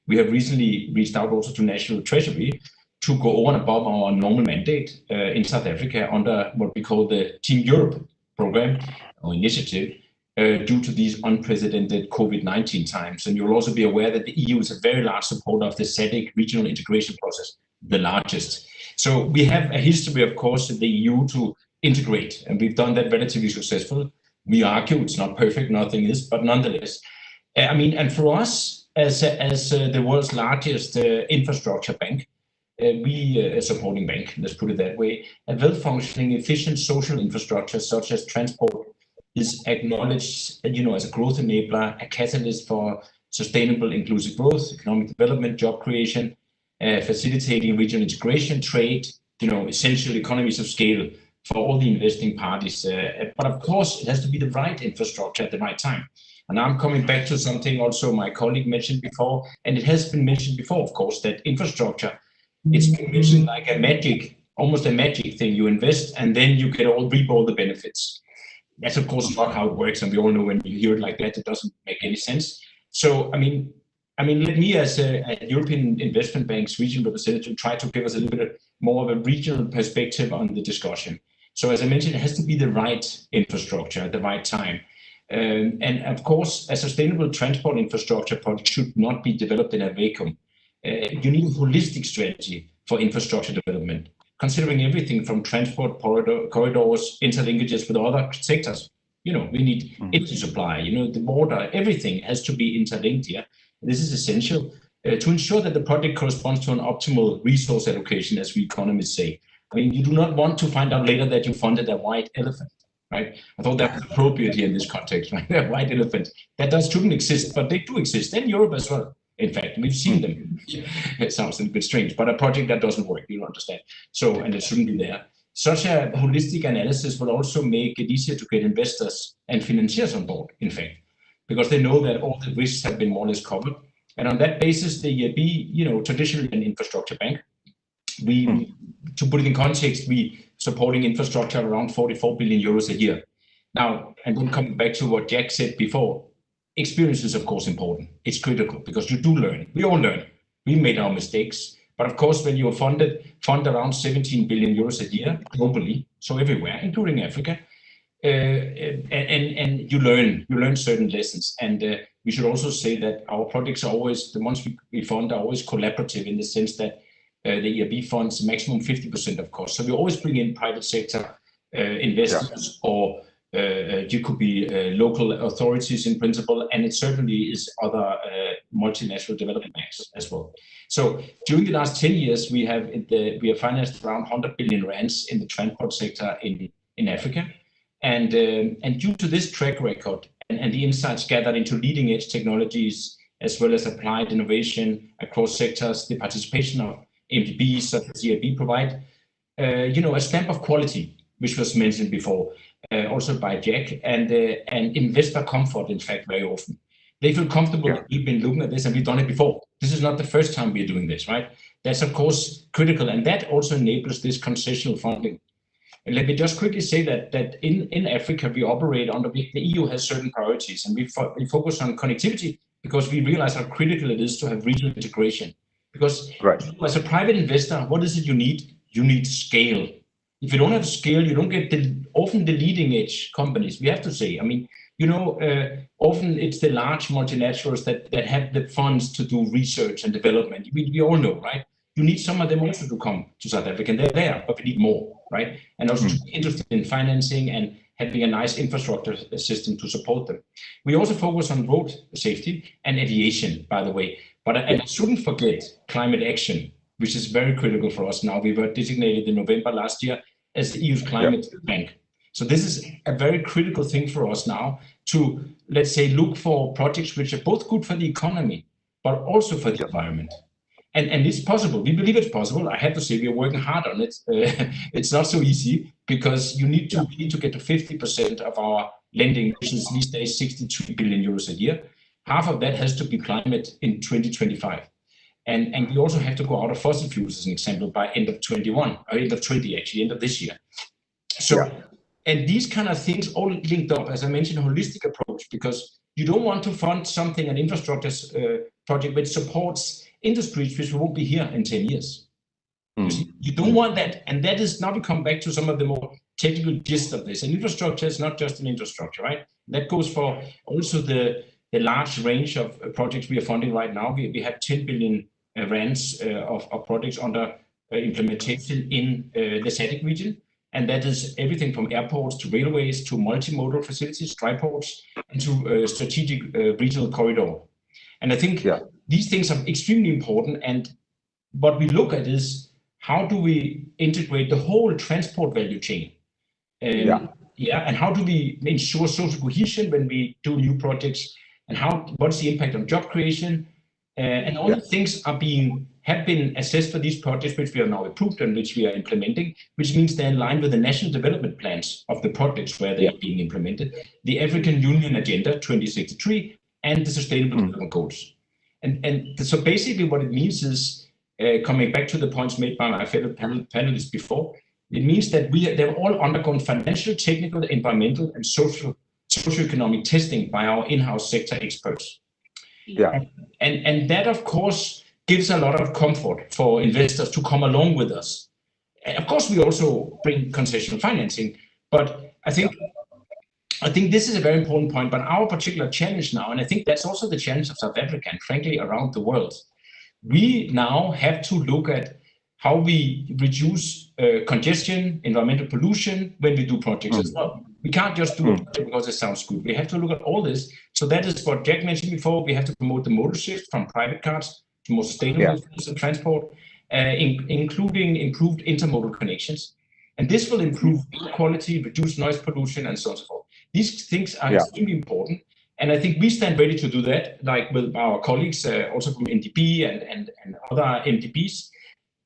we have recently reached out also to National Treasury to go over and above our normal mandate in South Africa under what we call the Team Europe program or initiative due to these unprecedented COVID-19 times. And you'll also be aware that the EU is a very large supporter of the SADC regional integration process, the largest. So we have a history, of course, in the EU to integrate, and we've done that relatively successfully. We argue it's not perfect, nothing is, but nonetheless. I mean, and for us, as the world's largest infrastructure bank, we supporting bank, let's put it that way, a well-functioning, efficient social infrastructure such as transport is acknowledged, as a growth enabler, a catalyst for sustainable, inclusive growth, economic development, job creation, facilitating regional integration, trade, essential economies of scale for all the investing parties. But of course, it has to be the right infrastructure at the right time. And I'm coming back to something also my colleague mentioned before, and it has been mentioned before, of course, that infrastructure, it's been mentioned like a magic, almost a magic thing. You invest and then you get reap all the benefits. That's of course not how it works, and we all know when you hear it like that, it doesn't make any sense. So, I mean, let me as a European Investment Bank's regional representative try to give us a little bit more of a regional perspective on the discussion. So as I mentioned, it has to be the right infrastructure at the right time. And of course, a sustainable transport infrastructure project should not be developed in a vacuum. You need a holistic strategy for infrastructure development, considering everything from transport corridors, interlinkages with other sectors. We need energy supply, the water, everything has to be interlinked here. This is essential to ensure that the project corresponds to an optimal resource allocation, as we economists say. I mean, you do not want to find out later that you funded a white elephant, right? I thought that was appropriate here in this context, right? A white elephant. That shouldn't exist, but they do exist in Europe as well. In fact, we've seen them. It sounds a bit strange, but a project that doesn't work, you understand. So, and it shouldn't be there. Such a holistic analysis will also make it easier to get investors and financiers on board, in fact, because they know that all the risks have been more or less covered. And on that basis, the EIB, traditionally an infrastructure bank, to put it in context, we supporting infrastructure around 44 billion euros a year. Now, and then coming back to what Jack said before, experience is of course important. It's critical because you do learn. We all learn. We made our mistakes. But of course, when you fund around 17 billion euros a year globally, so everywhere, including Africa, and you learn certain lessons. And we should also say that our projects are always, the ones we fund are always collaborative in the sense that the EIB funds maximum 50% of cost. So we always bring in private sector investors, or you could be local authorities in principle, and it certainly is other multinational development banks as well. So during the last 10 years, we have financed around 100 billion rands in the transport sector in Africa. And due to this track record and the insights gathered into leading edge technologies, as well as applied innovation across sectors, the participation of MDBs such as EIB provide, a stamp of quality, which was mentioned before, also by Jack, and investor comfort, in fact, very often. They feel comfortable that we've been looking at this and we've done it before. This is not the first time we're doing this, right? That's of course critical, and that also enables this concessional funding. And let me just quickly say that in Africa, we operate under the EU has certain priorities, and we focus on connectivity because we realize how critical it is to have regional integration. Because as a private investor, what is it you need? You need scale. If you don't have scale, you don't get often the leading edge companies, we have to say. I mean, often it's the large multinationals that have the funds to do research and development. We all know, right? You need some of them also to come to South Africa, and they're there, but we need more, right? And also to be interested in financing and having a nice infrastructure system to support them. We also focus on road safety and aviation, by the way. But I shouldn't forget climate action, which is very critical for us now. We were designated in November last year as the EU's climate bank. So this is a very critical thing for us now to, let's say, look for projects which are both good for the economy, but also for the environment. And it's possible. We believe it's possible. I have to say we are working hard on it. It's not so easy because we need to get to 50% of our lending, which is these days 63 billion euros a year. Half of that has to be climate in 2025. And we also have to go out of fossil fuels, as an example, by end of 21, or end of 20, actually, end of this year. So, and these kind of things all linked up, as I mentioned, a holistic approach, because you don't want to fund something, an infrastructure project which supports industries which won't be here in 10 years. You don't want that. And that is, now we come back to some of the more technical gist of this. And infrastructure is not just an infrastructure, right? That goes for also the large range of projects we are funding right now. We have 10 billion rands of projects under implementation in the SADC region. And that is everything from airports to railways to multimodal facilities, triports, and to strategic regional corridor. And I think these things are extremely important. And what we look at is how do we integrate the whole transport value chain? And how do we ensure social cohesion when we do new projects? And what's the impact on job creation? And all the things have been assessed for these projects, which we have now approved and which we are implementing, which means they're in line with the national development plans of the projects where they are being implemented, the African Union Agenda 2063, and the Sustainable Development Goals. And so basically what it means is, coming back to the points made by my fellow panelists before, it means that they've all undergone financial, technical, environmental, and socioeconomic testing by our in-house sector experts. And that, of course, gives a lot of comfort for investors to come along with us. And of course, we also bring concessional financing, but I think this is a very important point. But our particular challenge now, and I think that's also the challenge of South Africa and frankly around the world, we now have to look at how we reduce congestion, environmental pollution when we do projects as well. We can't just do it because it sounds good. We have to look at all this. So that is what Jack mentioned before. We have to promote the modal shift from private cars to more sustainable transport, including improved intermodal connections. And this will improve air quality, reduce noise pollution, and so on and so forth. These things are extremely important. And I think we stand ready to do that, like with our colleagues, also from NDP and other MDPs,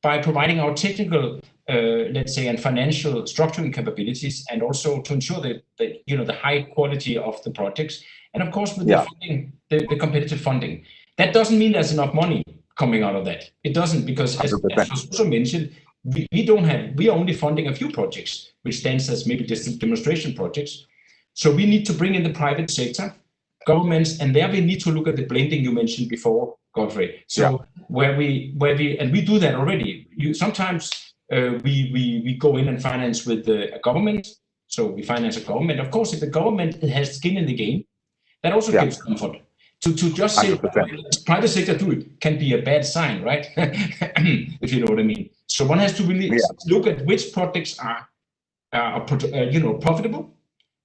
by providing our technical, let's say, and financial structuring capabilities, and also to ensure that the high quality of the projects, and of course with the funding, the competitive funding. That doesn't mean there's enough money coming out of that. It doesn't, because as was also mentioned, we are only funding a few projects, which stands as maybe just demonstration projects. So we need to bring in the private sector, governments, and there we need to look at the blending you mentioned before, Godfrey. So where we do that already. Sometimes we go in and finance with a government. So we finance a government. Of course, if the government has skin in the game, that also gives comfort. To just say private sector do it can be a bad sign, right? If you know what I mean. So one has to really look at which projects are profitable,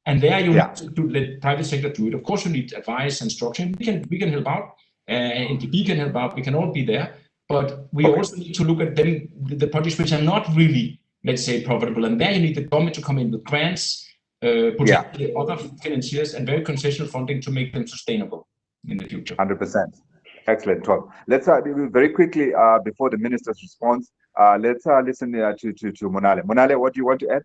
and there you need to let private sector do it. Of course, you need advice and structuring. We can help out, NDP can help out. We can all be there, but we also need to look at the projects which are not really, let's say, profitable, and there you need the government to come in with grants, potentially other financiers, and very concessional funding to make them sustainable in the future. 100%. Excellent, Tom. Let's very quickly before the minister's response. Let's listen to Monale. Monale, what do you want to add?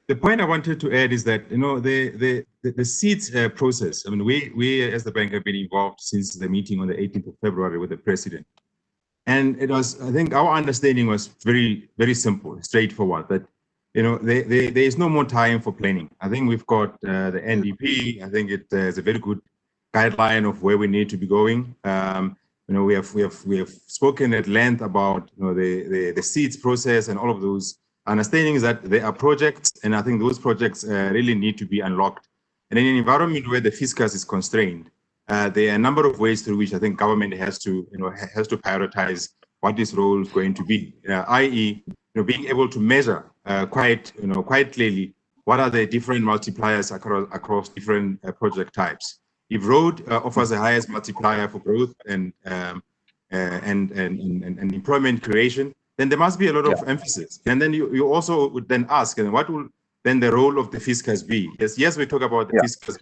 The point I wanted to add is that the seeds process. I mean, we as the bank have been involved since the meeting on the 18th of February with the president, and it was, I think, our understanding was very, very simple, straightforward. That there is no more time for planning. I think we've got the NDP. I think it is a very good guideline of where we need to be going. We have spoken at length about the seeds process and all of those understandings that there are projects, and I think those projects really need to be unlocked. And in an environment where the fiscus is constrained, there are a number of ways through which I think government has to prioritize what this role is going to be, i.e., being able to measure quite clearly what are the different multipliers across different project types. If road offers the highest multiplier for growth and employment creation, then there must be a lot of emphasis. And then you also would then ask, and what will then the role of the fiscus be? Yes, we talk about the fiscus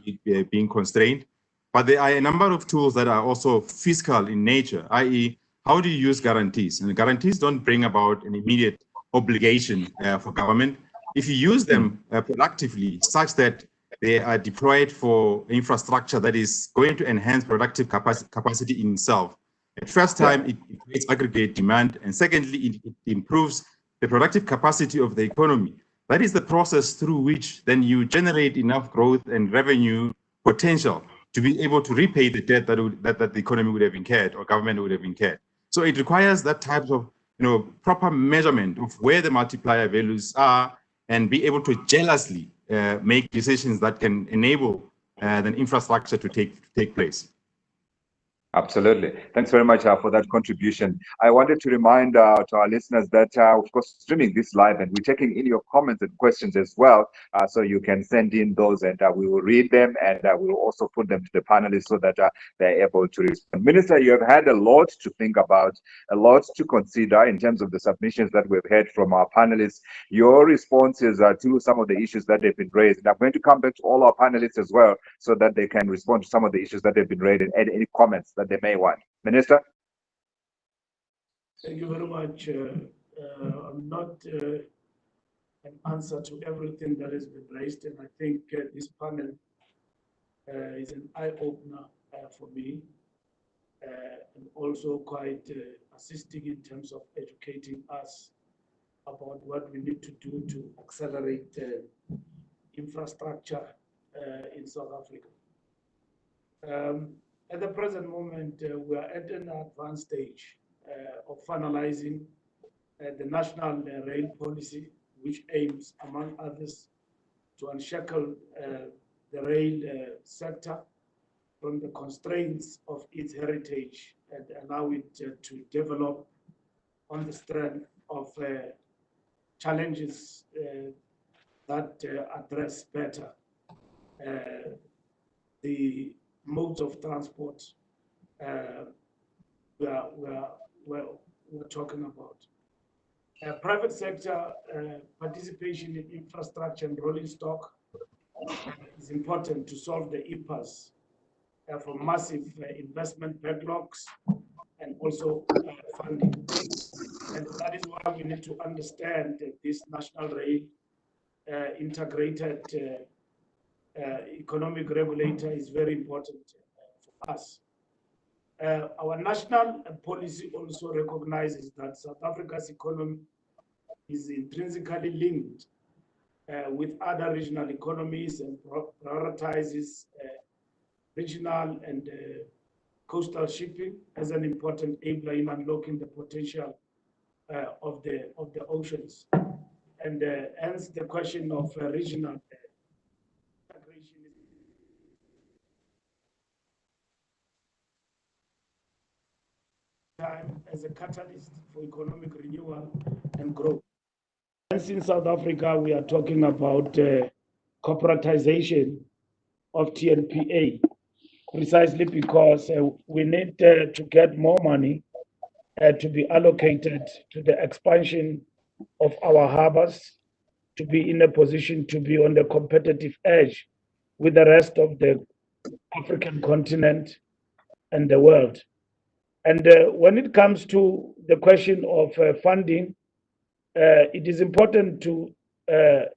being constrained, but there are a number of tools that are also fiscal in nature, i.e., how do you use guarantees? And guarantees don't bring about an immediate obligation for government. If you use them productively, such that they are deployed for infrastructure that is going to enhance productive capacity in itself. At first time, it creates aggregate demand, and secondly, it improves the productive capacity of the economy. That is the process through which then you generate enough growth and revenue potential to be able to repay the debt that the economy would have incurred or government would have incurred. So it requires that type of proper measurement of where the multiplier values are, and be able to jealously make decisions that can enable the infrastructure to take place. Absolutely. Thanks very much for that contribution. I wanted to remind to our listeners that, of course, streaming this live and we're taking in your comments and questions as well. So you can send in those and we will read them and we will also put them to the panelists so that they're able to respond. Minister, you have had a lot to think about, a lot to consider in terms of the submissions that we've had from our panelists. Your responses to some of the issues that have been raised. And I'm going to come back to all our panelists as well so that they can respond to some of the issues that have been raised and add any comments that they may want. Minister? Thank you very much. I'm not an answer to everything that has been raised, and I think this panel is an eye-opener for me, and also quite assisting in terms of educating us about what we need to do to accelerate infrastructure in South Africa. At the present moment, we are at an advanced stage of finalizing the national rail policy, which aims, among others, to unshackle the rail sector from the constraints of its heritage and allow it to develop on the strength of challenges that address better the modes of transport we're talking about. Private sector participation in infrastructure and rolling stock is important to solve the impasse for massive investment backlogs and also funding. And that is why we need to understand that this national rail integrated economic regulator is very important for us. Our national policy also recognizes that South Africa's economy is intrinsically linked with other regional economies and prioritizes regional and coastal shipping as an important enabler in unlocking the potential of the oceans. And hence the question of regional integration is time as a catalyst for economic renewal and growth. Hence in South Africa, we are talking about corporatization of TNPA, precisely because we need to get more money to be allocated to the expansion of our harbors, to be in a position to be on the competitive edge with the rest of the African continent and the world. And when it comes to the question of funding, it is important to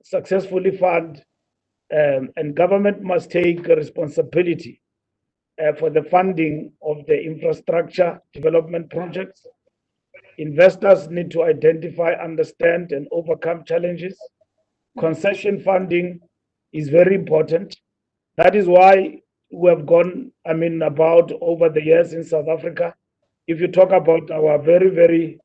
successfully fund, and government must take responsibility for the funding of the infrastructure development projects. Investors need to identify, understand, and overcome challenges. Concession funding is very important. That is why we have gone, about over the years in South Africa. If you talk about our very, very,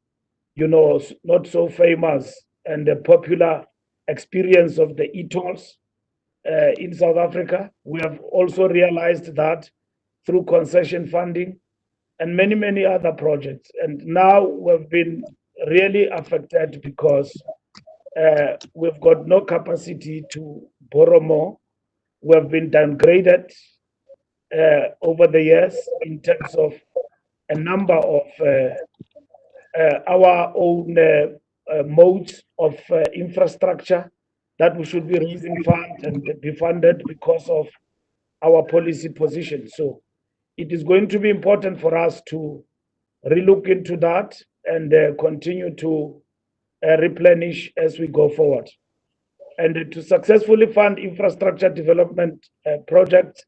not so famous and popular experience of the e-tolls in South Africa, we have also realized that through concession funding and many, many other projects. And now we've been really affected because we've got no capacity to borrow more. We have been downgraded over the years in terms of a number of our own modes of infrastructure that we should be raising funds and be funded because of our policy position. So it is going to be important for us to relook into that and continue to replenish as we go forward. And to successfully fund infrastructure development projects,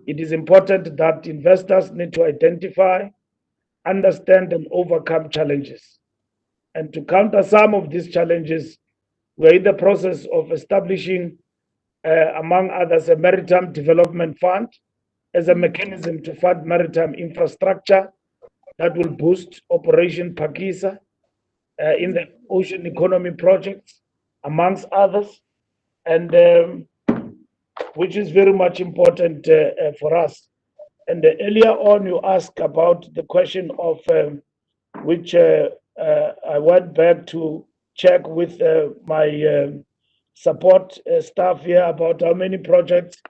it is important that investors need to identify, understand, and overcome challenges. And to counter some of these challenges, we're in the process of establishing, among others, a maritime development fund as a mechanism to fund maritime infrastructure that will boost Operation Phakisa in the ocean economy projects, amongst others, and which is very much important for us. And earlier on, you asked about the question of which I went back to check with my support staff here about how many projects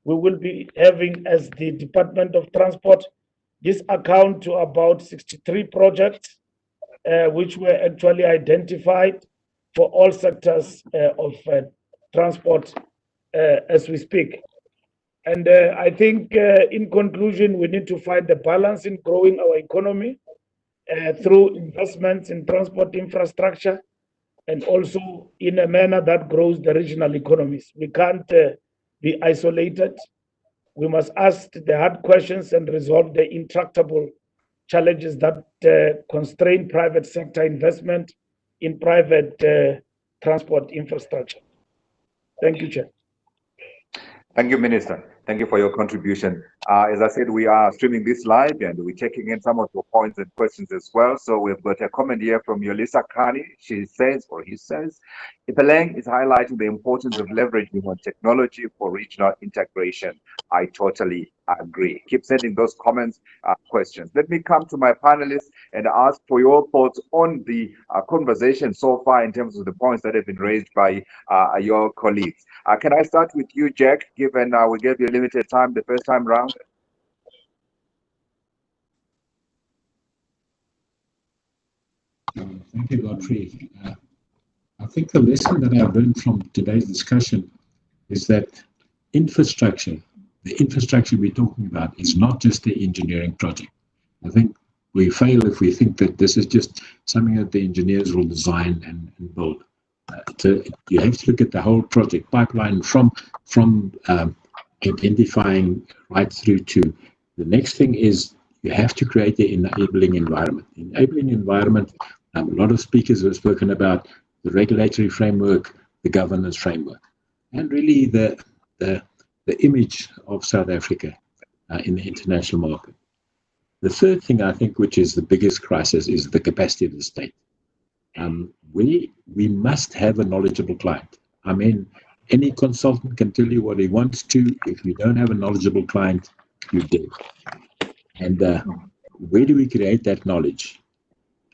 we will be having as the Department of Transport. This account to about 63 projects, which were actually identified for all sectors of transport as we speak. And I think in conclusion, we need to find the balance in growing our economy through investments in transport infrastructure and also in a manner that grows the regional economies. We can't be isolated. We must ask the hard questions and resolve the intractable challenges that constrain private sector investment in private transport infrastructure. Thank you, Chair. Thank you, Minister. Thank you for your contribution. As I said, we are streaming this live and we're taking in some of your points and questions as well. So we've got a comment here from Yolisa Kani. She says, or he says, Ipeleng is highlighting the importance of leveraging on technology for regional integration. I totally agree. Keep sending those comments, questions. Let me come to my panelists and ask for your thoughts on the conversation so far in terms of the points that have been raised by your colleagues. Can I start with you, Jack, given we gave you limited time the first time round? Thank you, Godfrey. I think the lesson that I've learned from today's discussion is that infrastructure, the infrastructure we're talking about, is not just the engineering project. I think we fail if we think that this is just something that the engineers will design and build. You have to look at the whole project pipeline from identifying right through to the next thing is you have to create the enabling environment. Enabling environment, a lot of speakers have spoken about the regulatory framework, the governance framework, and really the image of South Africa in the international market. The third thing I think, which is the biggest crisis, is the capacity of the state. We must have a knowledgeable client. I mean, any consultant can tell you what he wants to. If you don't have a knowledgeable client, you're dead. And where do we create that knowledge?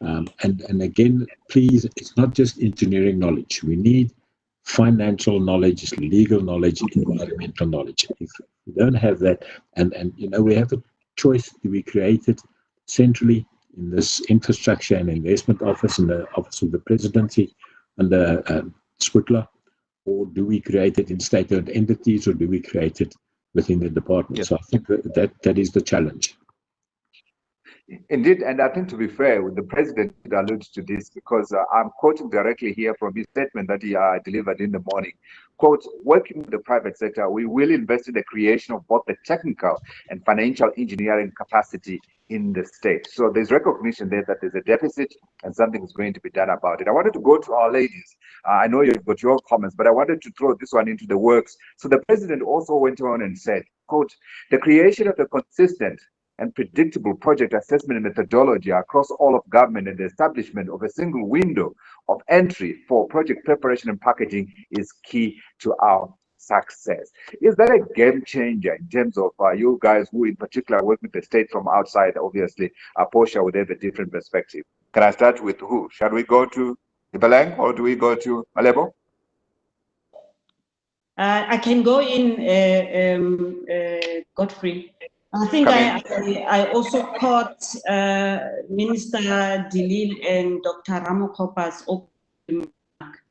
And again, please, it's not just engineering knowledge. We need financial knowledge, legal knowledge, environmental knowledge. If we don't have that, and you know, we have a choice. Do we create it centrally in this infrastructure and investment office in the office of the presidency under Sputler, or do we create it in state-owned entities, or do we create it within the department? Yes. So I think that is the challenge. Indeed, and I think to be fair, the president alludes to this because I'm quoting directly here from his statement that he delivered in the morning. Quote, working with the private sector, we will invest in the creation of both the technical and financial engineering capacity in the state. So there's recognition there that there's a deficit and something is going to be done about it. I wanted to go to our ladies. I know you've got your comments, but I wanted to throw this one into the works. So the president also went on and said, quote, the creation of a consistent and predictable project assessment methodology across all of government and the establishment of a single window of entry for project preparation and packaging is key to our success. Is that a game changer in terms of you guys who in particular work with the state from outside? Obviously, Portia would have a different perspective. Can I start with who? Shall we go to Ipeleng or do we go to Malebo? I can go in, Godfrey. I think I also caught Minister Dilil and Dr. Ramokopa's opening remark,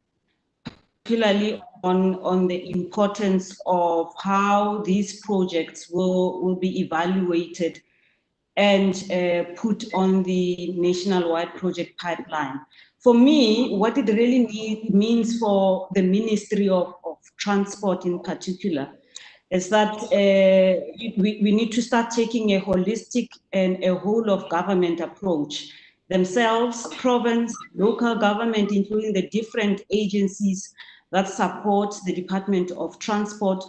particularly on the importance of how these projects will be evaluated and put on the nationwide project pipeline. For me, what it really means for the Ministry of Transport in particular is that we need to start taking a holistic and a whole of government approach. Themselves, province, local government, including the different agencies that support the Department of Transport,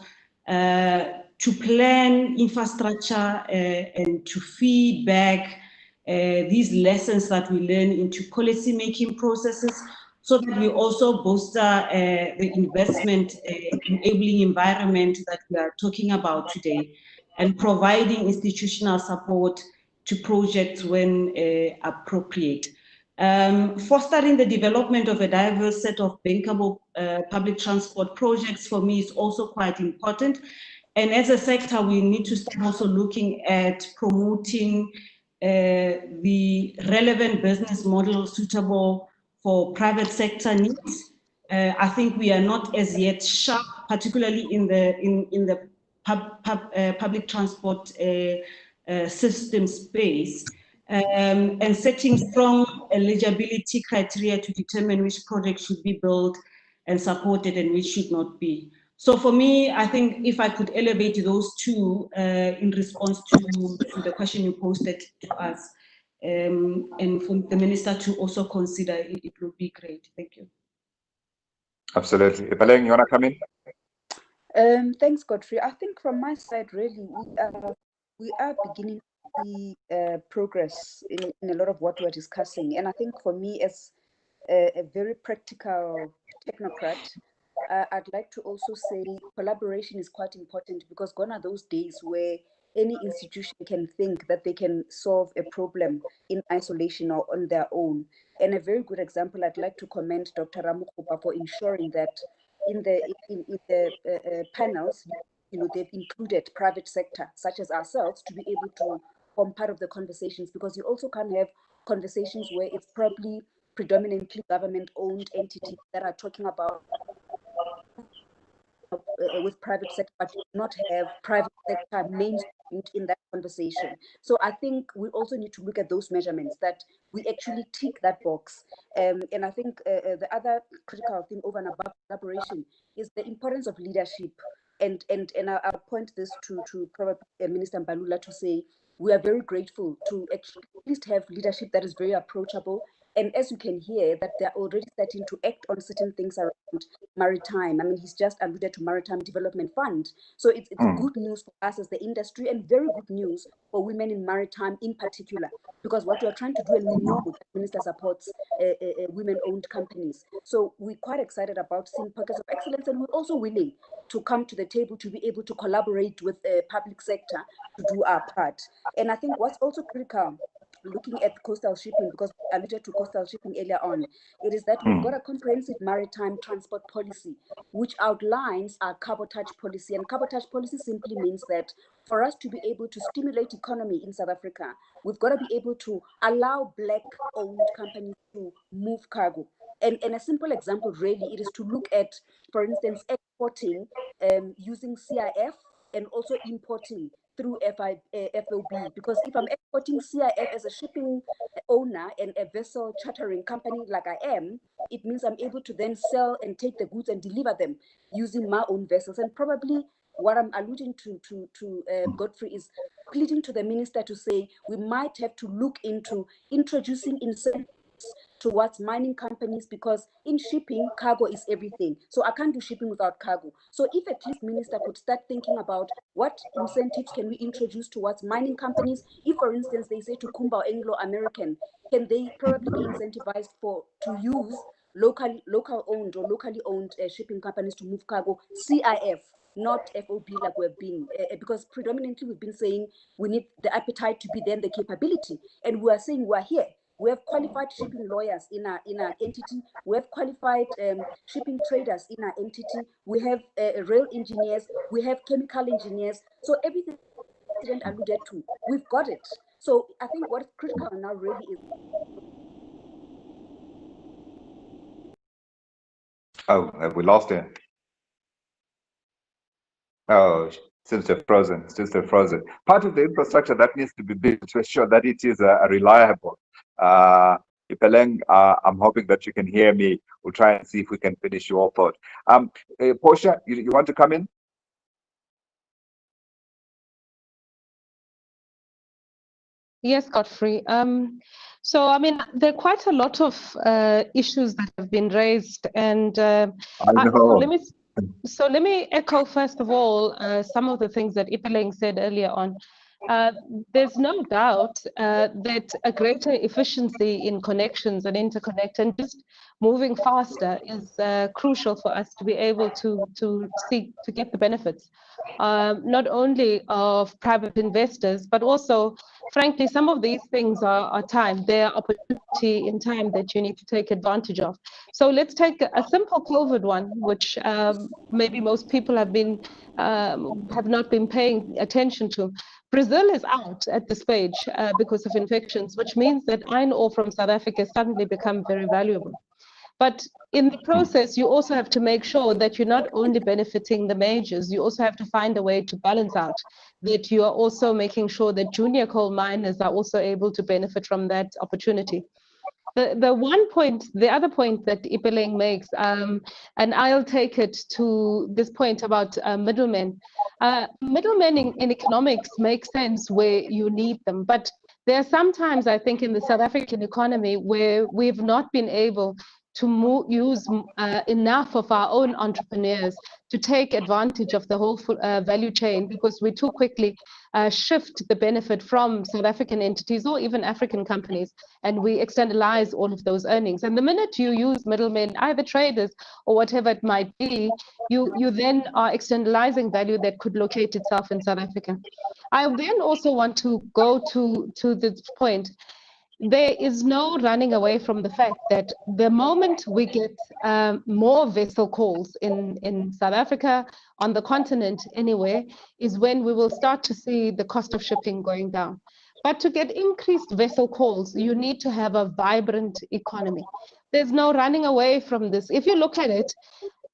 to plan infrastructure and to feed back these lessons that we learn into policy-making processes, so that we also bolster the investment enabling environment that we are talking about today. and providing institutional support to projects when appropriate. Fostering the development of a diverse set of bankable public transport projects for me is also quite important. And as a sector, we need to start also looking at promoting the relevant business model suitable for private sector needs. I think we are not as yet sharp, particularly in the public transport system space, and setting strong eligibility criteria to determine which projects should be built and supported and which should not be. So for me, I think if I could elevate those two in response to the question you posted to us, and for the minister to also consider, it would be great. Thank you. Absolutely. Ipaleng, you want to come in? Thanks, Godfrey. I think from my side, really, we are beginning to see progress in a lot of what we're discussing. And I think for me, as a very practical technocrat, I'd like to also say collaboration is quite important, because gone are those days where any institution can think that they can solve a problem in isolation or on their own. And a very good example, I'd like to commend Dr. Ramukhupa for ensuring that in the panels, they've included private sector, such as ourselves, to be able to form part of the conversations, because you also can't have conversations where it's probably predominantly government-owned entities that are talking about with private sector, but not have private sector mainstreamed in that conversation. So I think we also need to look at those measurements, that we actually tick that box. And I think the other critical thing over and above collaboration is the importance of leadership. And I'll point this to probably Minister Mbalula to say, we are very grateful to at least have leadership that is very approachable. And as you can hear, that they're already starting to act on certain things around maritime. I mean, he's just alluded to Maritime Development Fund. So it's good news for us as the industry, and very good news for women in maritime in particular, because what we're trying to do, and we know that the minister supports women-owned companies. So we're quite excited about seeing pockets of excellence, and we're also willing to come to the table to be able to collaborate with the public sector to do our part. And I think what's also critical, looking at coastal shipping, because I alluded to coastal shipping earlier on, it is that we've got a comprehensive maritime transport policy, which outlines our cabotage policy. And cabotage policy simply means that for us to be able to stimulate economy in South Africa, we've got to be able to allow Black-owned companies to move cargo. And a simple example, really, it is to look at, for instance, exporting using CIF, and also importing through FOB, because if I'm exporting CIF as a shipping owner and a vessel chartering company like I am, it means I'm able to then sell and take the goods and deliver them using my own vessels. And probably what I'm alluding to Godfrey, is pleading to the minister to say we might have to look into introducing incentives towards mining companies, because in shipping, cargo is everything. So I can't do shipping without cargo. So if at least minister could start thinking about what incentives can we introduce towards mining companies. If, for instance, they say to Kumba or Anglo-American, can they probably be incentivized to use local-owned or locally owned shipping companies to move cargo, CIF, not FOB like we've been, because predominantly we've been saying we need the appetite to be there, the capability, and we are saying we're here. We have qualified shipping lawyers in our entity. We have qualified shipping traders in our entity. We have rail engineers. We have chemical engineers. So everything the President alluded to, we've got it. So I think what's critical now really is. Oh, have we lost it? Oh, since they're frozen, Part of the infrastructure that needs to be built to ensure that it is reliable. Ipeleng, I'm hoping that you can hear me. We'll try and see if we can finish your thought. Portia, you want to come in? Yes, Godfrey. So, I mean, there are quite a lot of issues that have been raised, and so let me echo first of all some of the things that Ipeleng said earlier on. There's no doubt that a greater efficiency in connections and interconnect, and just moving faster is crucial for us to be able to get the benefits, not only of private investors, but also, frankly, some of these things are time. They're opportunity in time that you need to take advantage of. So let's take a simple COVID one, which maybe most people have not been paying attention to. Brazil is out at this stage because of infections, which means that iron ore from South Africa suddenly become very valuable. But in the process, you also have to make sure that you're not only benefiting the majors, you also have to find a way to balance out that you are also making sure that junior coal miners are also able to benefit from that opportunity. The other point that Ipeleng makes, and I'll take it to this point about middlemen. Middlemen in economics make sense where you need them, but there are sometimes, I think, in the South African economy where we've not been able to use enough of our own entrepreneurs to take advantage of the whole value chain, because we too quickly shift the benefit from South African entities or even African companies, and we externalize all of those earnings. And the minute you use middlemen, either traders or whatever it might be, you then are externalizing value that could locate itself in South Africa. I then also want to go to this point. There is no running away from the fact that the moment we get more vessel calls in South Africa, on the continent anyway, is when we will start to see the cost of shipping going down. But to get increased vessel calls, you need to have a vibrant economy. There's no running away from this. If you look at it,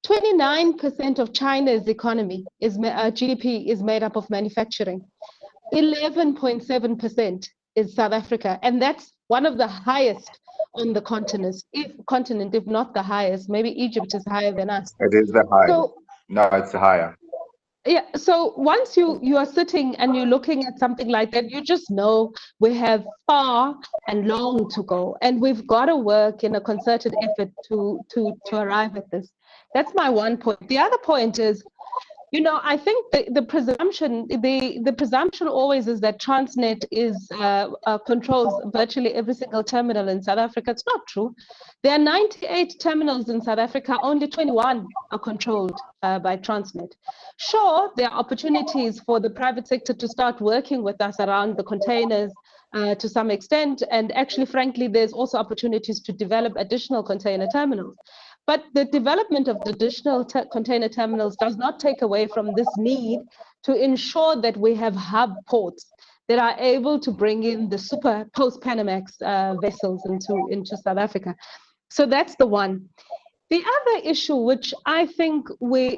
29% of China's economy GDP is made up of manufacturing. 11.7% is South Africa, and that's one of the highest on the continent, if not the highest. Maybe Egypt is higher than us. It is the highest. So, no, it's higher. Yeah, so once you are sitting and you're looking at something like that, you just know we have far and long to go, and we've got to work in a concerted effort to arrive at this. That's my one point. The other point is, you know, I think the presumption always is that Transnet controls virtually every single terminal in South Africa. It's not true. There are 98 terminals in South Africa, only 21 are controlled by Transnet. Sure, there are opportunities for the private sector to start working with us around the containers to some extent, and actually, frankly, there's also opportunities to develop additional container terminals. But the development of the additional container terminals does not take away from this need to ensure that we have hub ports that are able to bring in the super post-Panamax vessels into South Africa. So that's the one. The other issue, which I think we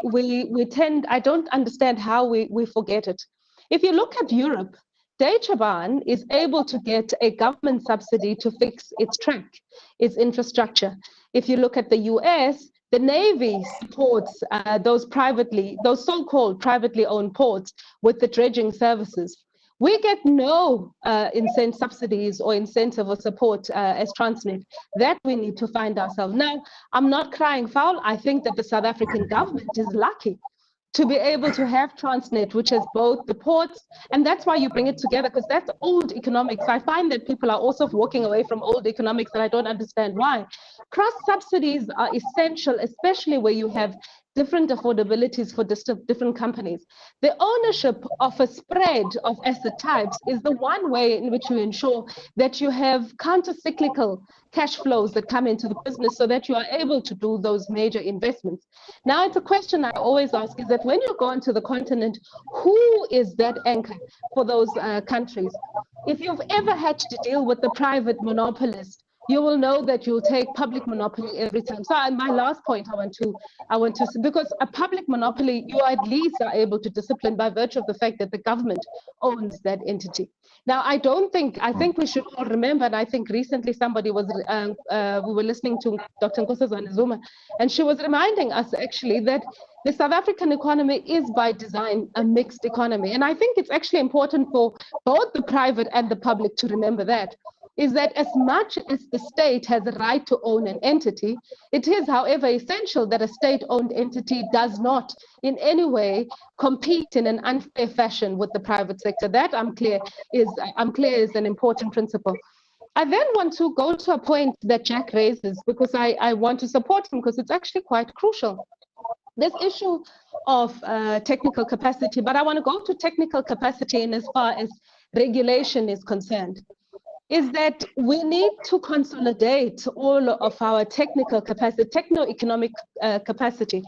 tend, I don't understand how we forget it. If you look at Europe, Deutsche Bahn is able to get a government subsidy to fix its track, its infrastructure. If you look at the US, the Navy supports those so-called privately owned ports with the dredging services. We get no subsidies or incentive or support as Transnet. That we need to find ourselves. Now, I'm not crying foul. I think that the South African government is lucky to be able to have Transnet, which has both the ports, and that's why you bring it together, because that's old economics. I find that people are also walking away from old economics, and I don't understand why. Cross subsidies are essential, especially where you have different affordabilities for different companies. The ownership of a spread of asset types is the one way in which you ensure that you have counter-cyclical cash flows that come into the business so that you are able to do those major investments. Now, it's a question I always ask is that when you go into the continent, who is that anchor for those countries? If you've ever had to deal with the private monopolist, you will know that you'll take public monopoly every time. So my last point I want to, because a public monopoly, you at least are able to discipline by virtue of the fact that the government owns that entity. Now, I think we should all remember, and I think recently somebody was, we were listening to Dr. Nkosazana Zuma, and she was reminding us actually that the South African economy is by design a mixed economy. And I think it's actually important for both the private and the public to remember that. Is that as much as the state has a right to own an entity, it is, however, essential that a state-owned entity does not in any way compete in an unfair fashion with the private sector. That I'm clear is an important principle. I then want to go to a point that Jack raises, because I want to support him, because it's actually quite crucial. This issue of technical capacity, but I want to go to technical capacity in as far as regulation is concerned, is that we need to consolidate all of our technical capacity, techno-economic capacity,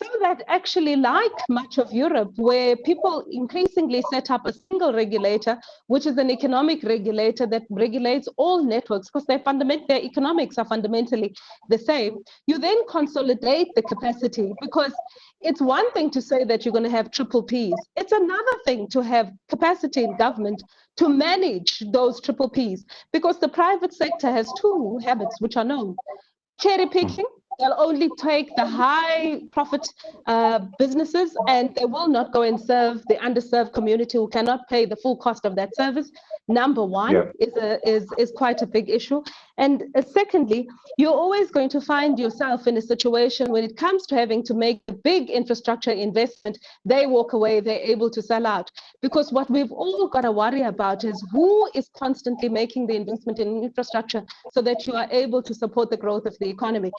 so that actually, like much of Europe, where people increasingly set up a single regulator, which is an economic regulator that regulates all networks, because their economics are fundamentally the same, you then consolidate the capacity, because it's one thing to say that you're going to have triple Ps. It's another thing to have capacity in government to manage those triple Ps, because the private sector has two habits which are known: cherry picking. They'll only take the high profit businesses, and they will not go and serve the underserved community who cannot pay the full cost of that service. Number one, is quite a big issue. And secondly, you're always going to find yourself in a situation when it comes to having to make a big infrastructure investment, they walk away, they're able to sell out. Because what we've all got to worry about is who is constantly making the investment in infrastructure so that you are able to support the growth of the economy.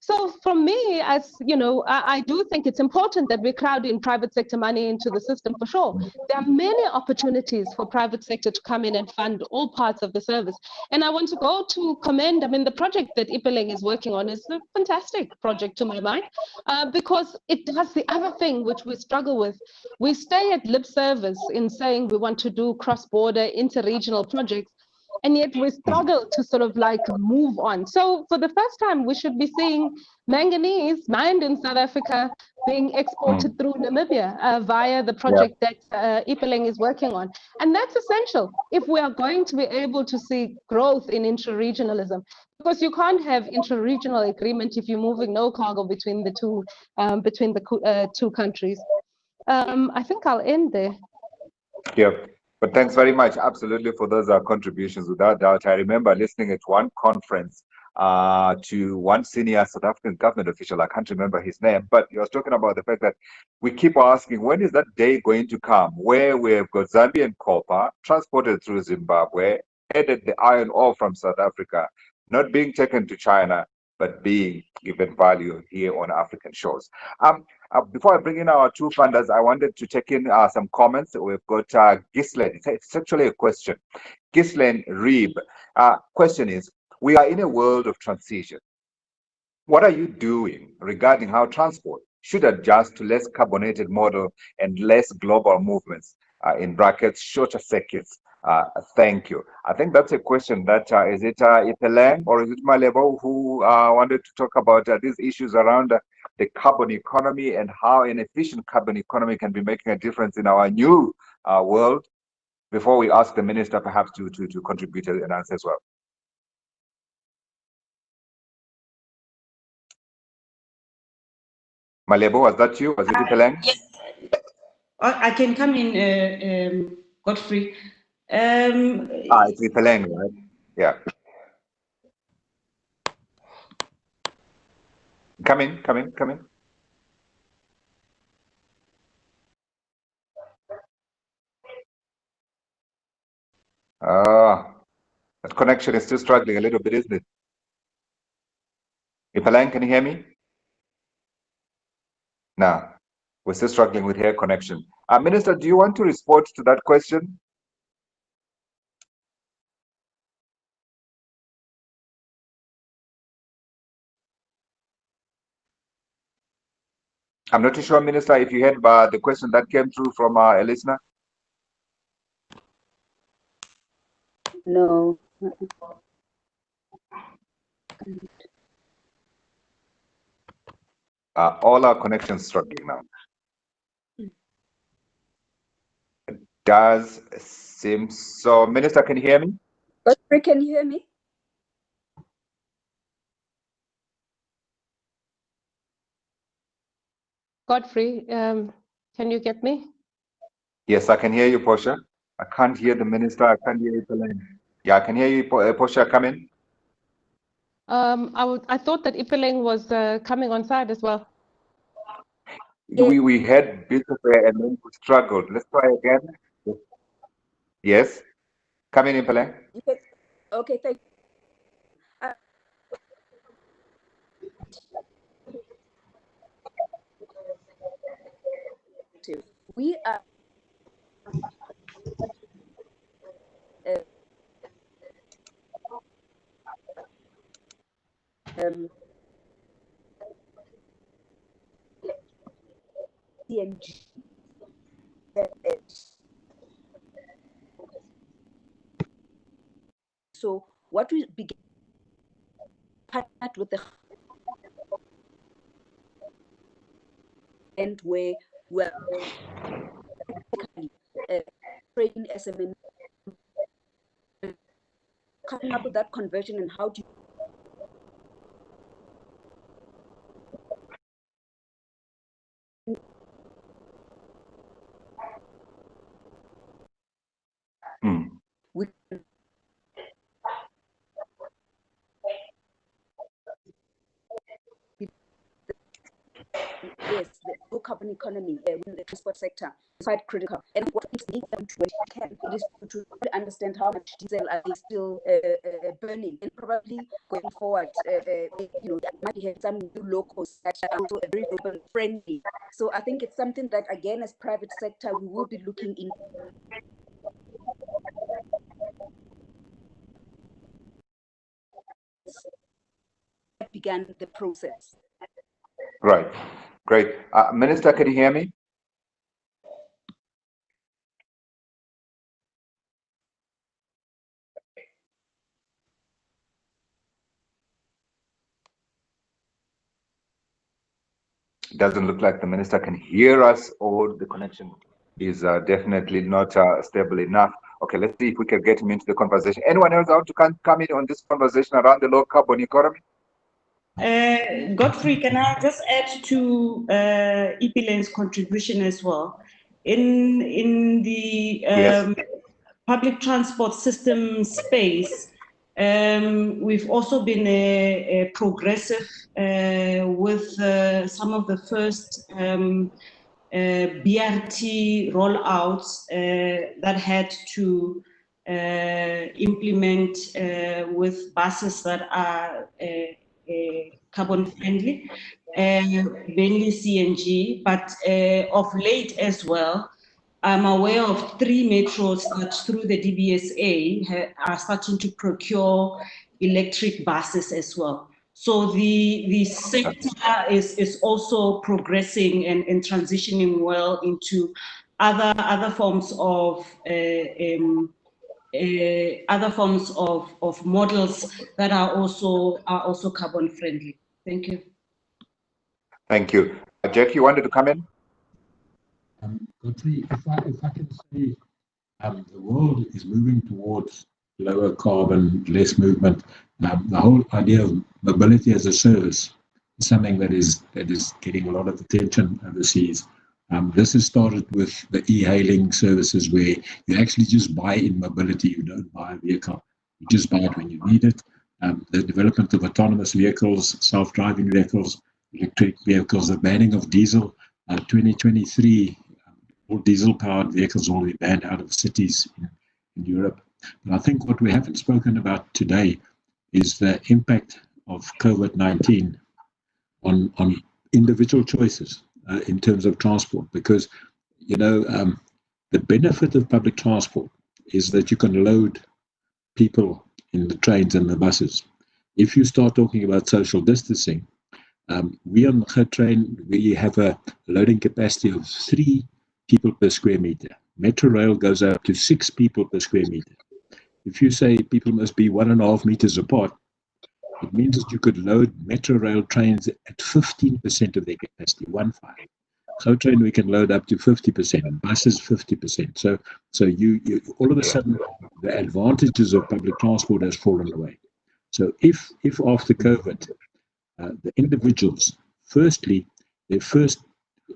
So for me, as you know, I do think it's important that we crowd in private sector money into the system, for sure. There are many opportunities for private sector to come in and fund all parts of the service. And I want to go to commend, I mean, the project that Ipeleng is working on is a fantastic project to my mind, because it does the other thing which we struggle with. We stay at lip service in saying we want to do cross-border, inter-regional projects, and yet we struggle to sort of like move on. So for the first time, we should be seeing manganese mined in South Africa being exported through Namibia via the project that Ipeleng is working on. And that's essential if we are going to be able to see growth in intra-regionalism, because you can't have intra-regional agreement if you're moving no cargo between the two countries. I think I'll end there. Yeah. But thanks very much, absolutely, for those contributions. Without doubt, I remember listening at one conference to one senior South African government official. I can't remember his name, but he was talking about the fact that we keep asking, when is that day going to come where we've got Zambian copper transported through Zimbabwe, added the iron ore from South Africa, not being taken to China, but being given value here on African shores. Before I bring in our two funders, I wanted to take in some comments. We've got Ghislaine. It's actually a question. Ghislaine Reeb. Question is, we are in a world of transition. What are you doing regarding how transport should adjust to less carbonated model and less global movements, in brackets, shorter circuits? Thank you. I think that's a question that, is it Ipeleng or is it Malebo who wanted to talk about these issues around the carbon economy and how an efficient carbon economy can be making a difference in our new world, before we ask the minister perhaps to contribute an answer as well. Malebo, was that you? Was it Ipeleng? Yes. I can come in, Godfrey. It's Ipeleng, right? Yeah. Come in. That connection is still struggling a little bit, isn't it? Ipeleng, can you hear me? No, we're still struggling with hair connection. Minister, do you want to respond to that question? I'm not too sure, Minister, if you heard the question that came through from a listener. No. All our connections struggling now. It does seem so. Minister, can you hear me? Godfrey, can you hear me? Godfrey, can you get me? Yes, I can hear you, Portia. I can't hear the minister. I can't hear Ipeleng. Yeah, I can hear you, Portia. Come in. I thought that Ipeleng was coming on side as well. We had bits of it and then we struggled. Let's try again. Yes. Come in, Ipeleng. Okay, thank you. We are CNG. So what we began with the end where we're training SMN, come up with that conversion, and how do you we yes, the low carbon economy within the transport sector is quite critical. And what is needed it is to understand how much diesel are they still burning, and probably going forward, might have some new locals that are also very urban friendly. So I think it's something that, again, as private sector, we will be looking into. Began the process. Right. Great. Minister, can you hear me? It doesn't look like the minister can hear us, or the connection is definitely not stable enough. Okay, let's see if we can get him into the conversation. Anyone else want to come in on this conversation around the low carbon economy? Godfrey, can I just add to EPLN's contribution as well? In the Yes. public transport system space, we've also been progressive with some of the first BRT rollouts that had to implement with buses that are carbon friendly, mainly CNG, but of late as well, I'm aware of 3 metros that through the DBSA are starting to procure electric buses as well. So the sector is also progressing and transitioning well into other forms of models that are also carbon friendly. Thank you. Thank you. Jack, you wanted to come in? Godfrey, if I can say, the world is moving towards lower carbon, less movement. The whole idea of mobility as a service is something that is getting a lot of attention overseas. This has started with the e-hailing services, where you actually just buy in mobility. You don't buy a vehicle. You just buy it when you need it. The development of autonomous vehicles, self-driving vehicles, electric vehicles, the banning of diesel. 2023, all diesel-powered vehicles will be banned out of cities in Europe. But I think what we haven't spoken about today is the impact of COVID-19 on individual choices in terms of transport. Because, the benefit of public transport is that you can load people in the trains and the buses. If you start talking about social distancing, we on the train, we have a loading capacity of 3 people per square meter. Metro rail goes up to 6 people per square meter. If you say people must be 1.5 meters apart, it means that you could load metro rail trains at 15% of their capacity, 1.5. Train we can load up to 50%, buses 50%. So you all of a sudden the advantages of public transport has fallen away. So if after COVID, the individuals, firstly, their first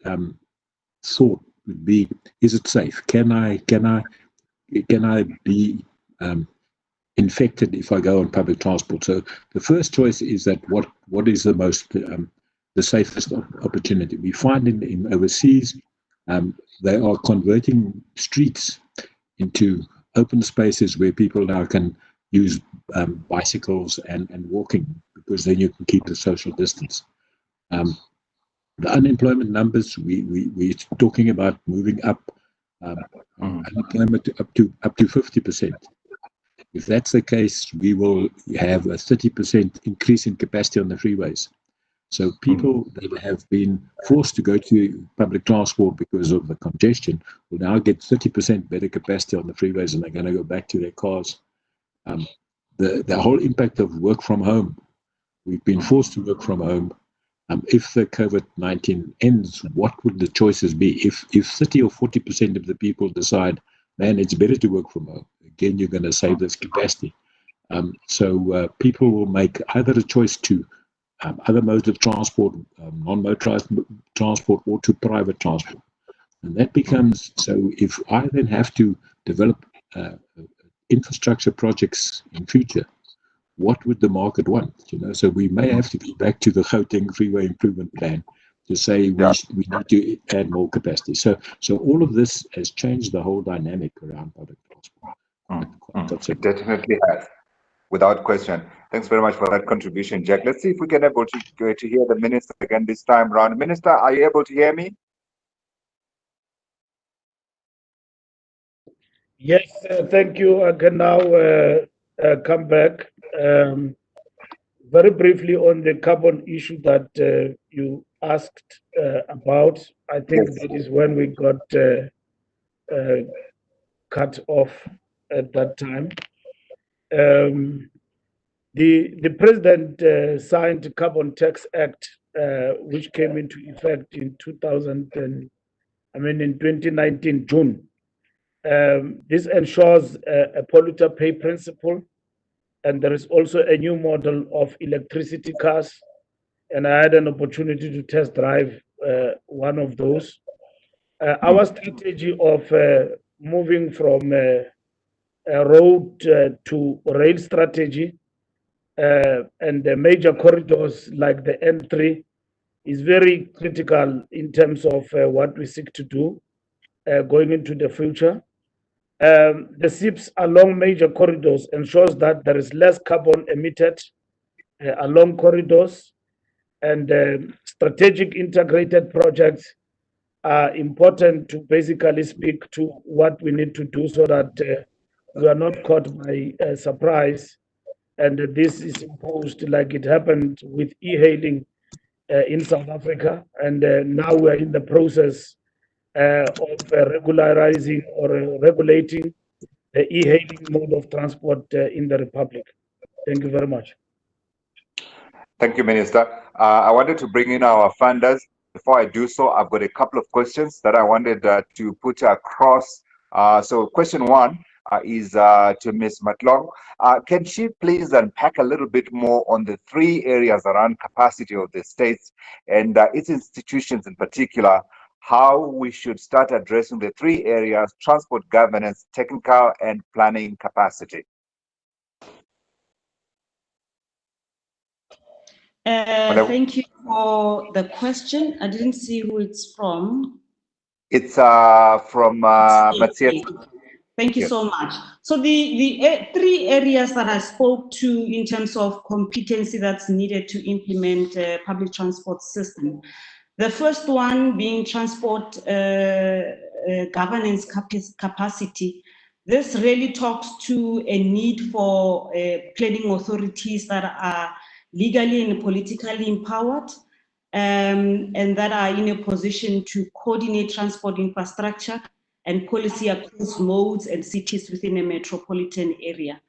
thought would be, is it safe? Can I be infected if I go on public transport? So the first choice is that what is the most the safest opportunity. We find in overseas, they are converting streets into open spaces where people now can use bicycles and walking, because then you can keep the social distance. The unemployment numbers, we're talking about moving up unemployment up to 50%. If that's the case, we will have a 30% increase in capacity on the freeways. So people that have been forced to go to public transport because of the congestion will now get 30% better capacity on the freeways, and they're going to go back to their cars. The whole impact of work from home, we've been forced to work from home. If the COVID-19 ends, what would the choices be? If 30 or 40% of the people decide, man, it's better to work from home, again, you're going to save this capacity. So people will make either a choice to other modes of transport, non-motorized transport, or to private transport. And that becomes, so if I then have to develop infrastructure projects in future, what would the market want? So we may have to go back to the Gauteng Freeway Improvement Plan to say we need to add more capacity. So all of this has changed the whole dynamic around public transport. It definitely has, without question. Thanks very much for that contribution, Jack. Let's see if we can able to hear the Minister again this time round. Minister, are you able to hear me? Yes, thank you. I can now come back. Very briefly on the carbon issue that you asked about. I think that is when we got cut off at that time. The President signed the Carbon Tax Act, which came into effect in 2019 June. This ensures a polluter pay principle, and there is also a new model of electricity cars, and I had an opportunity to test drive one of those. Our strategy of moving from a road to rail strategy and the major corridors like the N3 is very critical in terms of what we seek to do going into the future. The SIPs along major corridors ensures that there is less carbon emitted along corridors, and strategic integrated projects are important to basically speak to what we need to do so that we are not caught by surprise, and this is imposed like it happened with e-hailing in South Africa, and now we are in the process of regularizing or regulating the e-hailing mode of transport in the Republic. Thank you very much. Thank you, Minister. I wanted to bring in our funders. Before I do so, I've got a couple of questions that I wanted to put across. So question one is to Ms. Matlong. Can she please unpack a little bit more on the three areas around capacity of the states and its institutions in particular, how we should start addressing the three areas: transport governance, technical and planning capacity? Thank you for the question. I didn't see who it's from. It's from Matsiet. Thank you so much. So the three areas that I spoke to in terms of competency that's needed to implement a public transport system. The first one being transport governance capacity. This really talks to a need for planning authorities that are legally and politically empowered, and that are in a position to coordinate transport infrastructure and policy across modes and cities within a metropolitan area.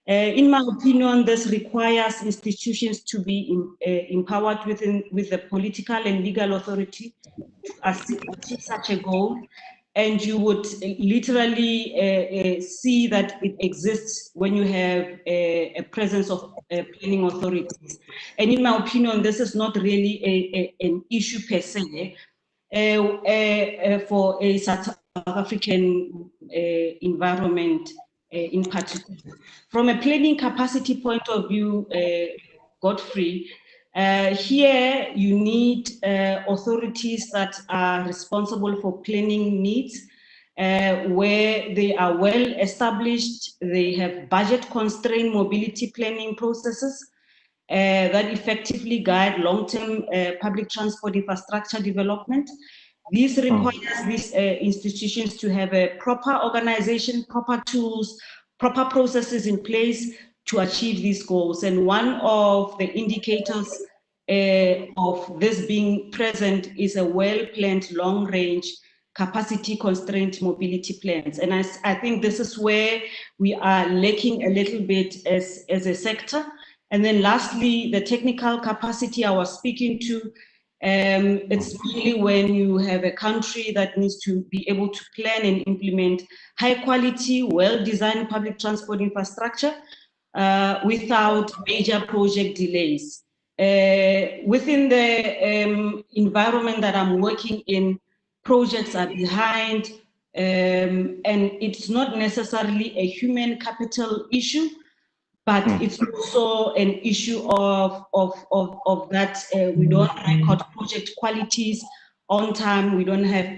In my opinion, this requires institutions to be empowered with the political and legal authority to achieve such a goal. And you would literally see that it exists when you have a presence of planning authorities. And in my opinion, this is not really an issue per se for a South African environment in particular. From a planning capacity point of view, Godfrey, here you need authorities that are responsible for planning needs where they are well established. They have budget-constrained mobility planning processes that effectively guide long-term public transport infrastructure development. This requires these institutions to have a proper organization, proper tools, proper processes in place to achieve these goals. And one of the indicators of this being present is a well-planned long-range capacity-constrained mobility plans. And I think this is where we are lacking a little bit as a sector. And then lastly, the technical capacity I was speaking to, it's really when you have a country that needs to be able to plan and implement high quality, well-designed public transport infrastructure without major project delays. Within the environment that I'm working in, projects are behind, and it's not necessarily a human capital issue, but it's also an issue of that we don't record project qualities on time. We don't have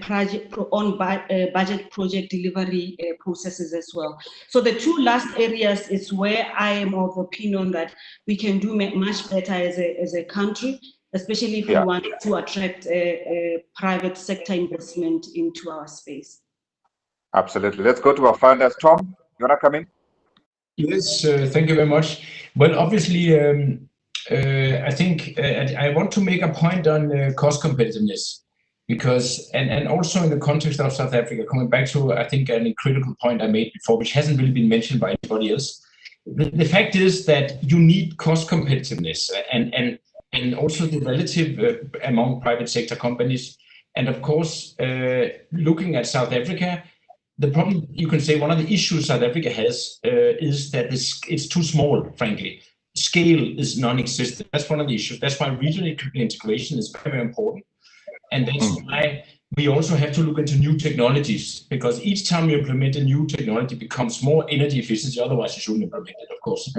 budget project delivery processes as well. So the two last areas is where I am of opinion that we can do much better as a country, especially if we want to attract private sector investment into our space. Absolutely. Let's go to our founders. Tom, you want to come in? Yes, thank you very much. Well, obviously, I think I want to make a point on cost competitiveness, because, and also in the context of South Africa, coming back to, I think, a critical point I made before, which hasn't really been mentioned by anybody else. The fact is that you need cost competitiveness and also the relative among private sector companies. And of course, looking at South Africa, the problem, you can say, one of the issues South Africa has is that it's too small, frankly. Scale is non-existent. That's one of the issues. That's why regional integration is very, very important. And that's why we also have to look into new technologies, because each time you implement a new technology, it becomes more energy efficiency. Otherwise, you shouldn't implement it, of course.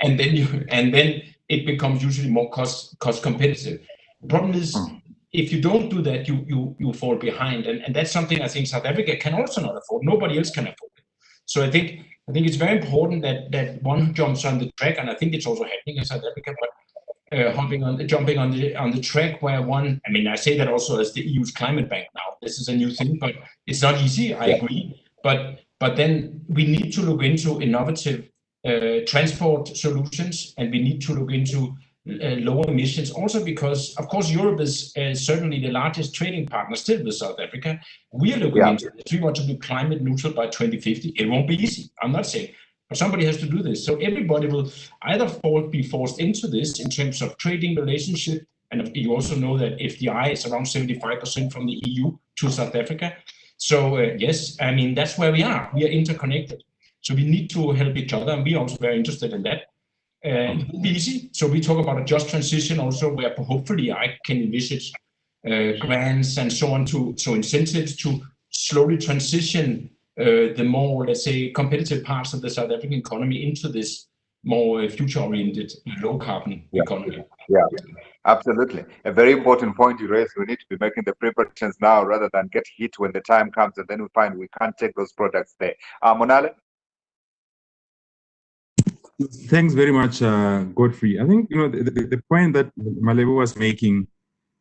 and then it becomes usually more cost competitive. The problem is, if you don't do that, you fall behind, and that's something I think South Africa can also not afford. Nobody else can afford it. So I think it's very important that one jumps on the track, and I think it's also happening in South Africa. But jumping on the track where one, I mean, I say that also as the EU's climate bank now. This is a new thing, but it's not easy. I agree. But then we need to look into innovative transport solutions, and we need to look into lower emissions, also because, of course, Europe is certainly the largest trading partner still with South Africa. We are looking into this. We want to be climate neutral by 2050. It won't be easy, I'm not saying, but somebody has to do this. So everybody will either be forced into this in terms of trading relationship, and you also know that FDI is around 75% from the EU to South Africa. So yes, I mean, that's where we are. We are interconnected. So we need to help each other, and we are also very interested in that. It will be easy. So we talk about a just transition also, where hopefully I can envisage grants and so on, so incentives to slowly transition the more, let's say, competitive parts of the South African economy into this more future-oriented, low-carbon economy. Yeah, absolutely. A very important point you raised. We need to be making the preparations now rather than get hit when the time comes and then we find we can't take those products there. Monale? Thanks very much, Godfrey. I think, the point that Malebo was making,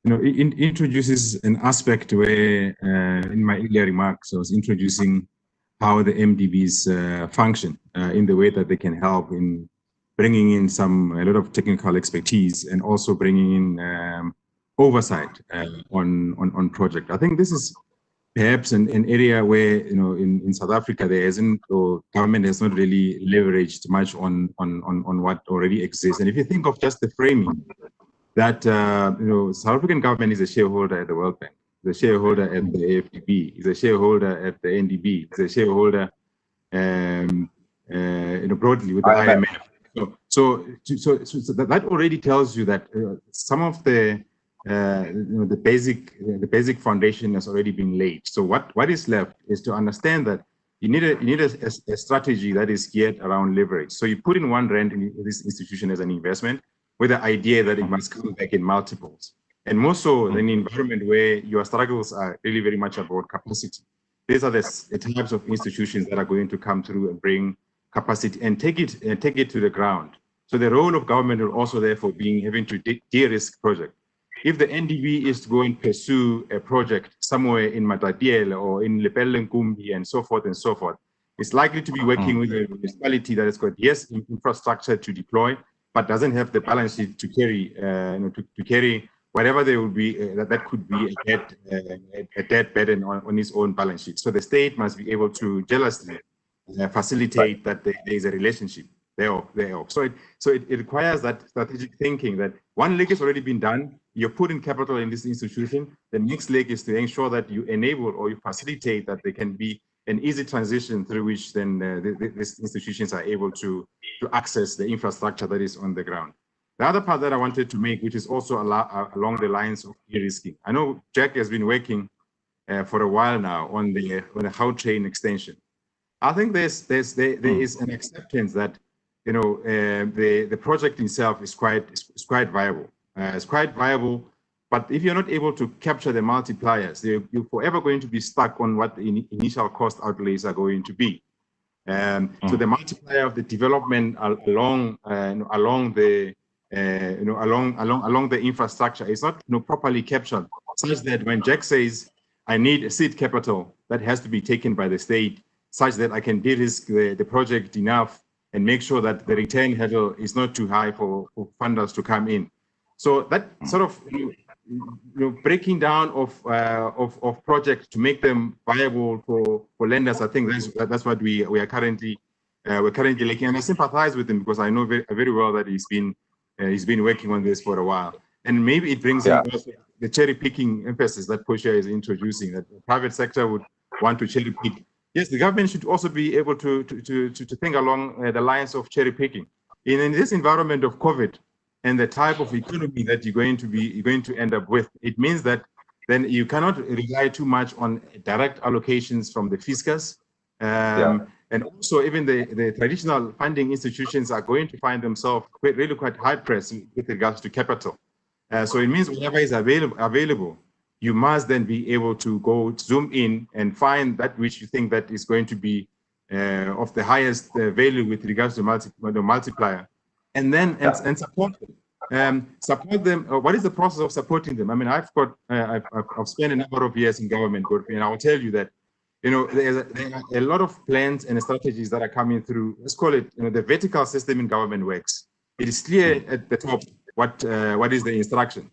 it introduces an aspect where, in my earlier remarks, I was introducing how the MDBs function in the way that they can help in bringing in a lot of technical expertise and also bringing in oversight on project. I think this is perhaps an area where, in South Africa, there isn't, or government has not really leveraged much on what already exists. And if you think of just the framing, that, South African government is a shareholder at the World Bank, the shareholder at the AFDB, is a shareholder at the NDB, is a shareholder, broadly with the IMF. So that already tells you that some of the the basic foundation has already been laid. So what is left is to understand that you need a strategy that is geared around leverage. So you put in one rand in this institution as an investment with the idea that it must come back in multiples. And more so in an environment where your struggles are really very much about capacity. these are the types of institutions that are going to come through and bring capacity and take it to the ground. So the role of government will also therefore be having to de-risk project. If the NDB is to go and pursue a project somewhere in Matatiele or in Lepelle-Nkumbi and so forth, it's likely to be working with a municipality that has got, yes, infrastructure to deploy, but doesn't have the balance sheet to carry, to carry whatever there will be, that could be a debt burden on its own balance sheet. So the state must be able to jealously facilitate that there is a relationship thereof. So it requires that strategic thinking that one leg has already been done. You're putting capital in this institution. The next leg is to ensure that you enable or you facilitate that there can be an easy transition through which then these institutions are able to access the infrastructure that is on the ground. The other part that I wanted to make, which is also along the lines of de-risking. I know Jack has been working for a while now on the Gautrain extension. I think there is an acceptance that the project itself is quite viable. It's quite viable, but if you're not able to capture the multipliers, you're forever going to be stuck on what the initial cost outlays are going to be. So the multiplier of the development along the infrastructure is not properly captured, such that when Jack says, I need a seed capital that has to be taken by the state, such that I can de-risk the project enough and make sure that the return hurdle is not too high for funders to come in. So that sort of breaking down of projects to make them viable for lenders, I think that's what we're currently looking. And I sympathize with him because I know very well that he's been working on this for a while. And maybe it brings in also the cherry picking emphasis that Portia is introducing, that the private sector would want to cherry pick. Yes, the government should also be able to think along the lines of cherry picking. In this environment of COVID and the type of economy that you're going to end up with, it means that then you cannot rely too much on direct allocations from the fiscus. And also even the traditional funding institutions are going to find themselves really quite hard pressed with regards to capital. So it means whatever is available, you must then be able to go zoom in and find that which you think that is going to be of the highest value with regards to the multiplier, and then and support them. Support them. What is the process of supporting them? I mean, I've spent a number of years in government, Godfrey, and I will tell you that there are a lot of plans and strategies that are coming through. Let's call it the vertical system in government works. It is clear at the top what is the instruction,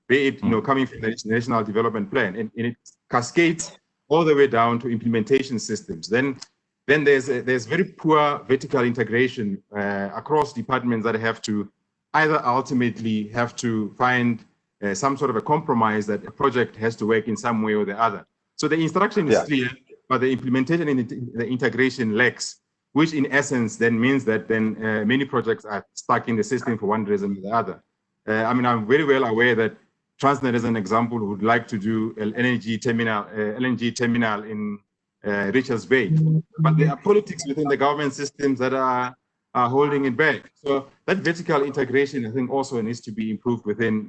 be it coming from the National Development Plan, and it cascades all the way down to implementation systems. Then there's very poor vertical integration across departments that have to either ultimately have to find some sort of a compromise that a project has to work in some way or the other. So the instruction is clear, but the implementation and the integration lacks, which in essence then means that then many projects are stuck in the system for one reason or the other. I mean, I'm very well aware that Transnet, as an example, would like to do an LNG terminal in Richards Bay, but there are politics within the government systems that are holding it back. So that vertical integration, I think, also needs to be improved within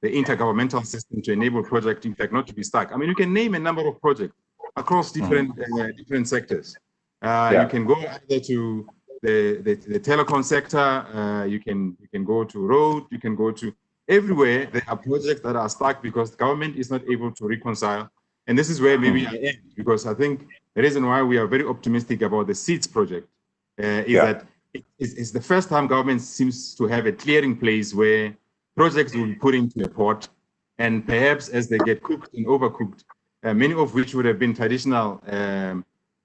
the intergovernmental system to enable project impact not to be stuck. I mean, you can name a number of projects across different sectors. You can go either to the telecom sector, you can go to road, you can go to everywhere. There are projects that are stuck because the government is not able to reconcile. And this is where maybe I end, because I think the reason why we are very optimistic about the SEEDS project is that it's the first time government seems to have a clearing place where projects will be put into a port, and perhaps as they get cooked and overcooked, many of which would have been traditional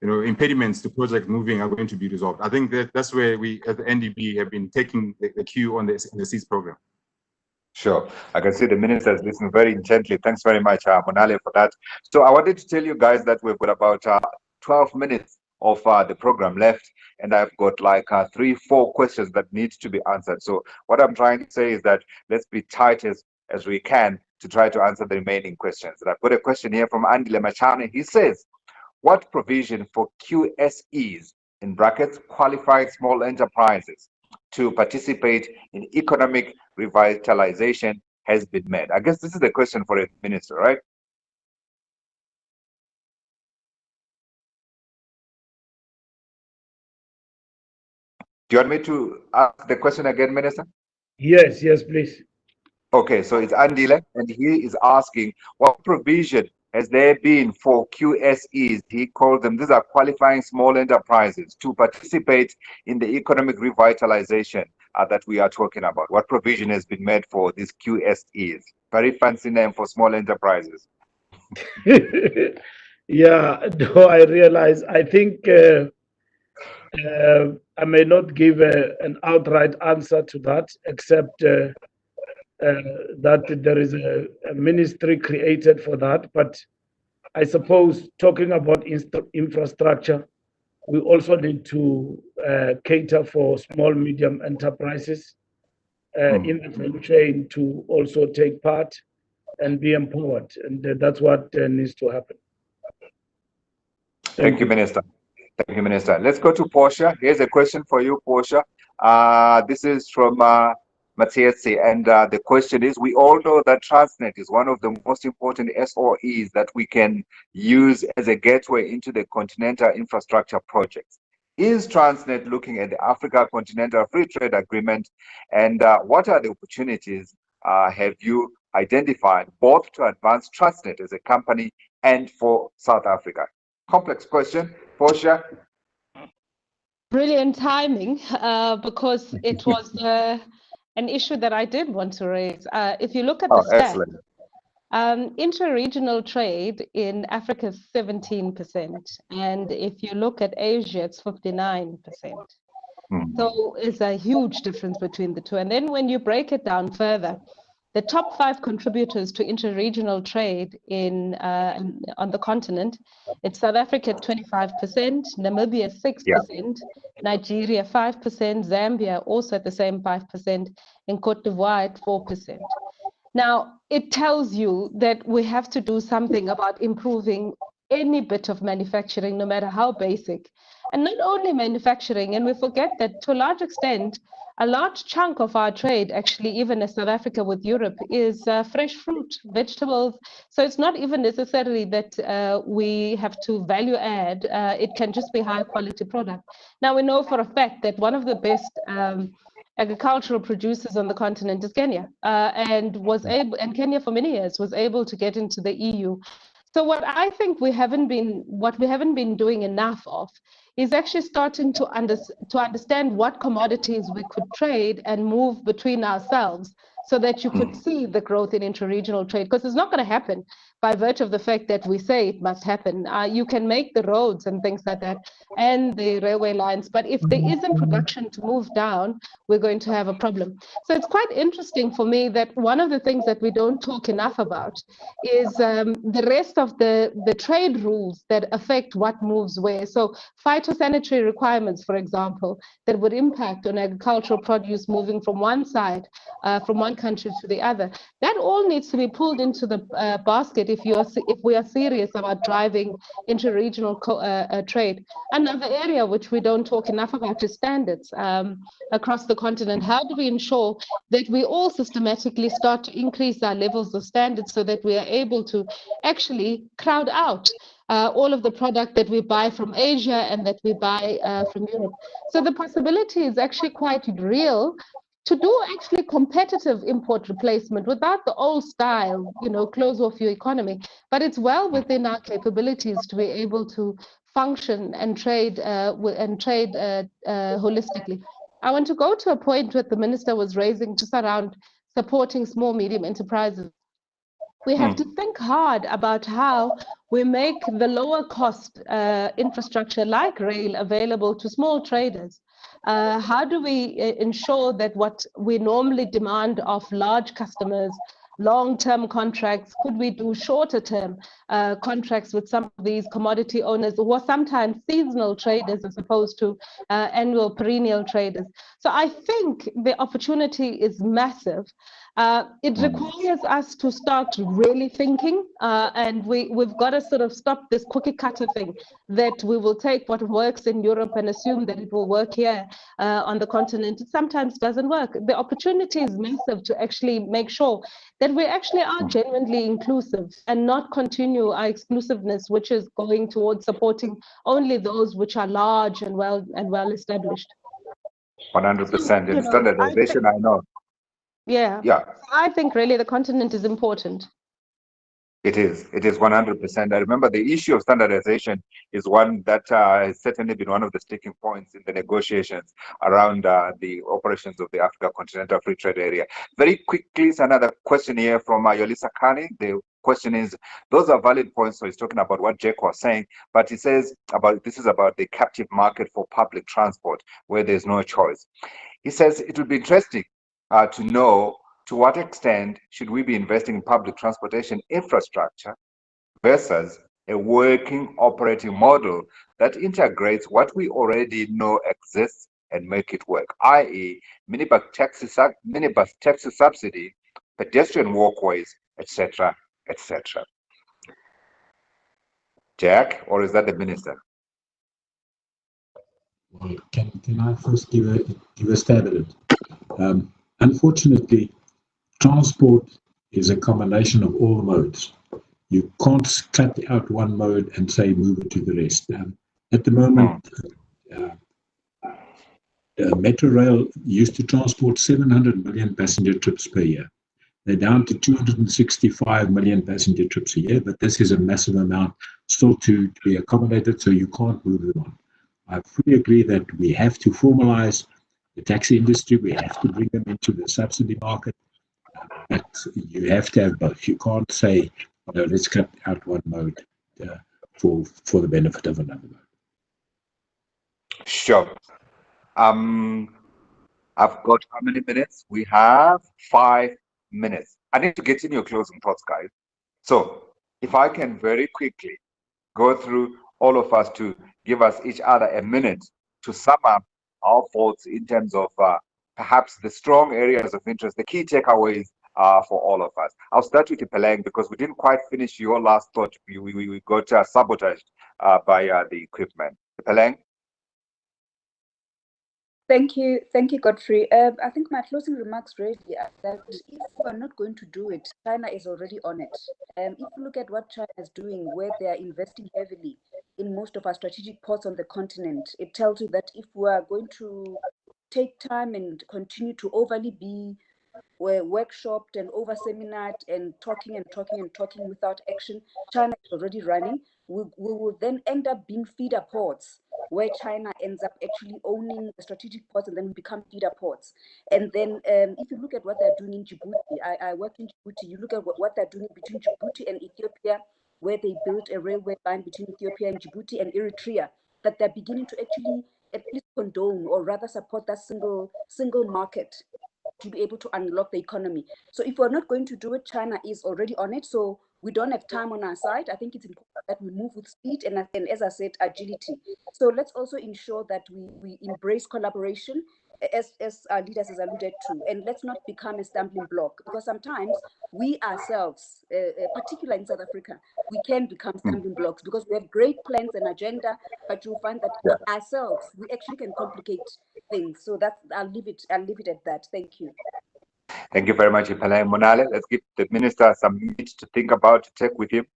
impediments to project moving are going to be resolved. I think that's where we at the NDB have been taking the cue on the SEEDS program. Sure. I can see the minister is listening very intently. Thanks very much, Monale, for that. So I wanted to tell you guys that we've got about 12 minutes of the program left, and I've got like 3-4 questions that need to be answered. So what I'm trying to say is that let's be tight as we can to try to answer the remaining questions. And I've got a question here from Andy Lemachane. He says, what provision for QSEs, in brackets, qualified small enterprises, to participate in economic revitalization has been made? I guess this is the question for the minister, right? Do you want me to ask the question again, Minister? Yes, yes, please. Okay, so it's Andile, and he is asking, what provision has there been for QSEs? He called them, these are qualifying small enterprises, to participate in the economic revitalization that we are talking about. What provision has been made for these QSEs? Very fancy name for small enterprises. Yeah, no, I realize, I think I may not give an outright answer to that, except that there is a ministry created for that. But I suppose talking about infrastructure, we also need to cater for small, medium enterprises in the value chain to also take part and be empowered. And that's what needs to happen. Thank you, Minister. Thank you, Minister. Let's go to Portia. Here's a question for you, Portia. This is from Matthias, and the question is, we all know that Transnet is one of the most important SOEs that we can use as a gateway into the continental infrastructure projects. Is Transnet looking at the Africa Continental Free Trade Agreement, and what are the opportunities have you identified both to advance Transnet as a company and for South Africa? Complex question, Portia. Brilliant timing, because it was an issue that I did want to raise. If you look at the stats, inter-regional trade in Africa is 17%, and if you look at Asia, it's 59%. So it's a huge difference between the two. And then when you break it down further, the top 5 contributors to interregional trade on the continent, it's South Africa 25%, Namibia 6%, Nigeria 5%, Zambia also at the same 5%, and Cote d'Ivoire at 4%. Now, it tells you that we have to do something about improving any bit of manufacturing, no matter how basic. And not only manufacturing, and we forget that to a large extent, a large chunk of our trade, actually, even as South Africa with Europe, is fresh fruit, vegetables. So it's not even necessarily that we have to value add. It can just be high quality product. Now, we know for a fact that one of the best agricultural producers on the continent is Kenya, and Kenya for many years was able to get into the EU. So what I think we haven't been doing enough of is actually starting to understand what commodities we could trade and move between ourselves, so that you could see the growth in interregional trade, because it's not going to happen by virtue of the fact that we say it must happen. You can make the roads and things like that and the railway lines, but if there isn't production to move down, we're going to have a problem. So it's quite interesting for me that one of the things that we don't talk enough about is the rest of the trade rules that affect what moves where. So phytosanitary requirements, for example, that would impact on agricultural produce moving from one side, from one country to the other. That all needs to be pulled into the basket if we are serious about driving interregional trade. Another area which we don't talk enough about is standards across the continent. How do we ensure that we all systematically start to increase our levels of standards so that we are able to actually crowd out all of the product that we buy from Asia and that we buy from Europe? So the possibility is actually quite real to do actually competitive import replacement without the old style, close off your economy. But it's well within our capabilities to be able to function and trade holistically. I want to go to a point that the minister was raising just around supporting small, medium enterprises. We have to think hard about how we make the lower cost infrastructure like rail available to small traders. How do we ensure that what we normally demand of large customers, long-term contracts, could we do shorter-term contracts with some of these commodity owners who are sometimes seasonal traders as opposed to annual perennial traders? So I think the opportunity is massive. It requires us to start really thinking, and we've got to sort of stop this cookie cutter thing that we will take what works in Europe and assume that it will work here on the continent. It sometimes doesn't work. The opportunity is massive to actually make sure that we actually are genuinely inclusive and not continue our exclusiveness, which is going towards supporting only those which are large and well established. 100%. You In know, standardization, I know. Yeah. Yeah. I think really the continent is important. It is 100%. I remember the issue of standardization is one that has certainly been one of the sticking points in the negotiations around the operations of the Africa Continental Free Trade Area. Very quickly, another question here from Yolisa Kani. The question is, those are valid points. So he's talking about what Jack was saying, but he says this is about the captive market for public transport where there's no choice. He says it would be interesting to know to what extent should we be investing in public transportation infrastructure versus a working operating model that integrates what we already know exists and make it work, i.e. minibus taxi subsidy, pedestrian walkways, etc., etc. Jack, or is that the minister? Well, can I first give a stab at it? Unfortunately, transport is a combination of all the modes. You can't cut out one mode and say move it to the rest. At the moment, Metro Rail used to transport 700 million passenger trips per year. They're down to 265 million passenger trips a year, but this is a massive amount still to be accommodated, so you can't move them on. I fully agree that we have to formalize the taxi industry. We have to bring them into the subsidy market. But you have to have both. You can't say, no, let's cut out one mode for the benefit of another mode. Sure. I've got how many minutes? We have 5 minutes. I need to get in your closing thoughts, guys. So if I can very quickly go through all of us to give us each other a minute to sum up our thoughts in terms of perhaps the strong areas of interest, the key takeaways for all of us. I'll start with Peleng because we didn't quite finish your last thought. We got sabotaged by the equipment. Peleng? Thank you, Godfrey. I think my closing remarks really are that if we are not going to do it, China is already on it. If you look at what China is doing, where they are investing heavily in most of our strategic ports on the continent, it tells you that if we are going to take time and continue to overly be workshopped and over seminared and talking without action, China is already running. We will then end up being feeder ports, where China ends up actually owning the strategic ports and then we become feeder ports. And then if you look at what they're doing in Djibouti, I work in Djibouti, you look at what they're doing between Djibouti and Ethiopia, where they built a railway line between Ethiopia and Djibouti and Eritrea, that they're beginning to actually at least condone or rather support that single market to be able to unlock the economy. So if we're not going to do it, China is already on it. So we don't have time on our side. I think it's important that we move with speed and as I said, agility. So let's also ensure that we embrace collaboration as our leaders has alluded to, and let's not become a stumbling block, because sometimes we ourselves, particularly in South Africa, we can become stumbling blocks because we have great plans and agenda, but you'll find that ourselves, we actually can complicate things. So that's, I'll leave it at that. Thank you. Thank you very much, Ipalai Monale. Let's give the minister some minutes to think about, to take with him.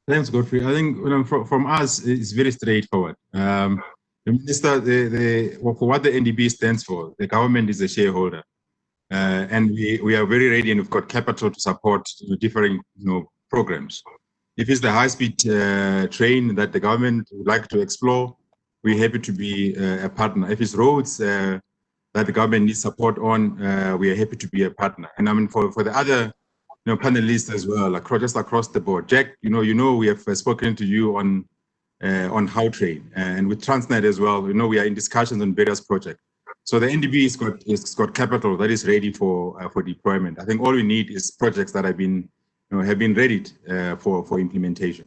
Thanks, Godfrey. I think from us, it's very straightforward. The minister, for what the NDB stands for, the government is a shareholder, and we are very ready, and we've got capital to support different programs. If it's the high-speed train that the government would like to explore, we're happy to be a partner. If it's roads that the government needs support on, we are happy to be a partner. And I mean, for the other panelists as well, just across the board. Jack, we have spoken to you on how train, and with Transnet as well. We are in discussions on various projects. So the NDB has got capital that is ready for deployment. I think all we need is projects that have been readied for implementation.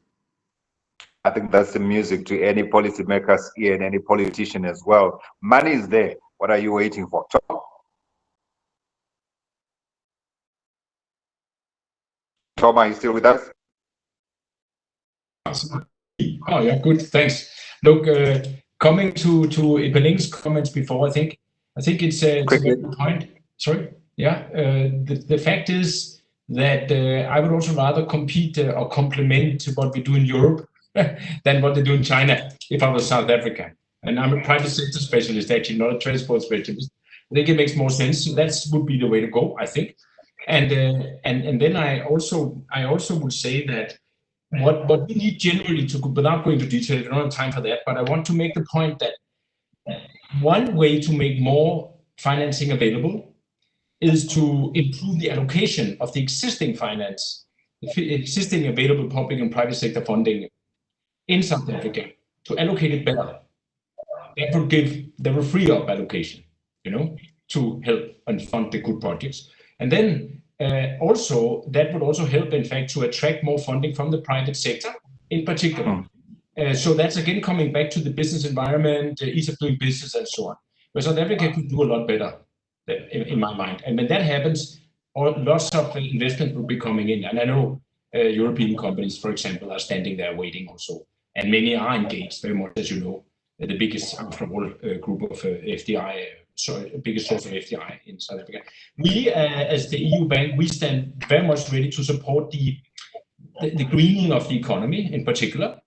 I think that's the music to any policymakers here and any politician as well. Money is there. What are you waiting for? Tom, are you still with us? Oh, yeah, good, thanks. Look, coming to Ipaling's comments before, I think it's a very good point. Sorry, yeah. The fact is that I would also rather compete or complement what we do in Europe than what they do in China if I was South Africa. And I'm a private sector specialist, actually, not a transport specialist. I think it makes more sense. So that would be the way to go, I think. And then I also would say that what we need generally to, without going into detail, I don't have time for that, but I want to make the point that one way to make more financing available is to improve the allocation of the existing finance, existing available public and private sector funding in South Africa, to allocate it better. That will free up allocation, to help and fund the good projects. And then also, that would also help, in fact, to attract more funding from the private sector in particular. So that's again coming back to the business environment, ease of doing business, and so on. Where South Africa could do a lot better, in my mind. And when that happens, lots of investment will be coming in. And I know European companies, for example, are standing there waiting also. And many are engaged very much, as you know, the biggest, after all, group of FDI, biggest source of FDI in South Africa. We, as the EU bank, we stand very much ready to support the greening of the economy in particular.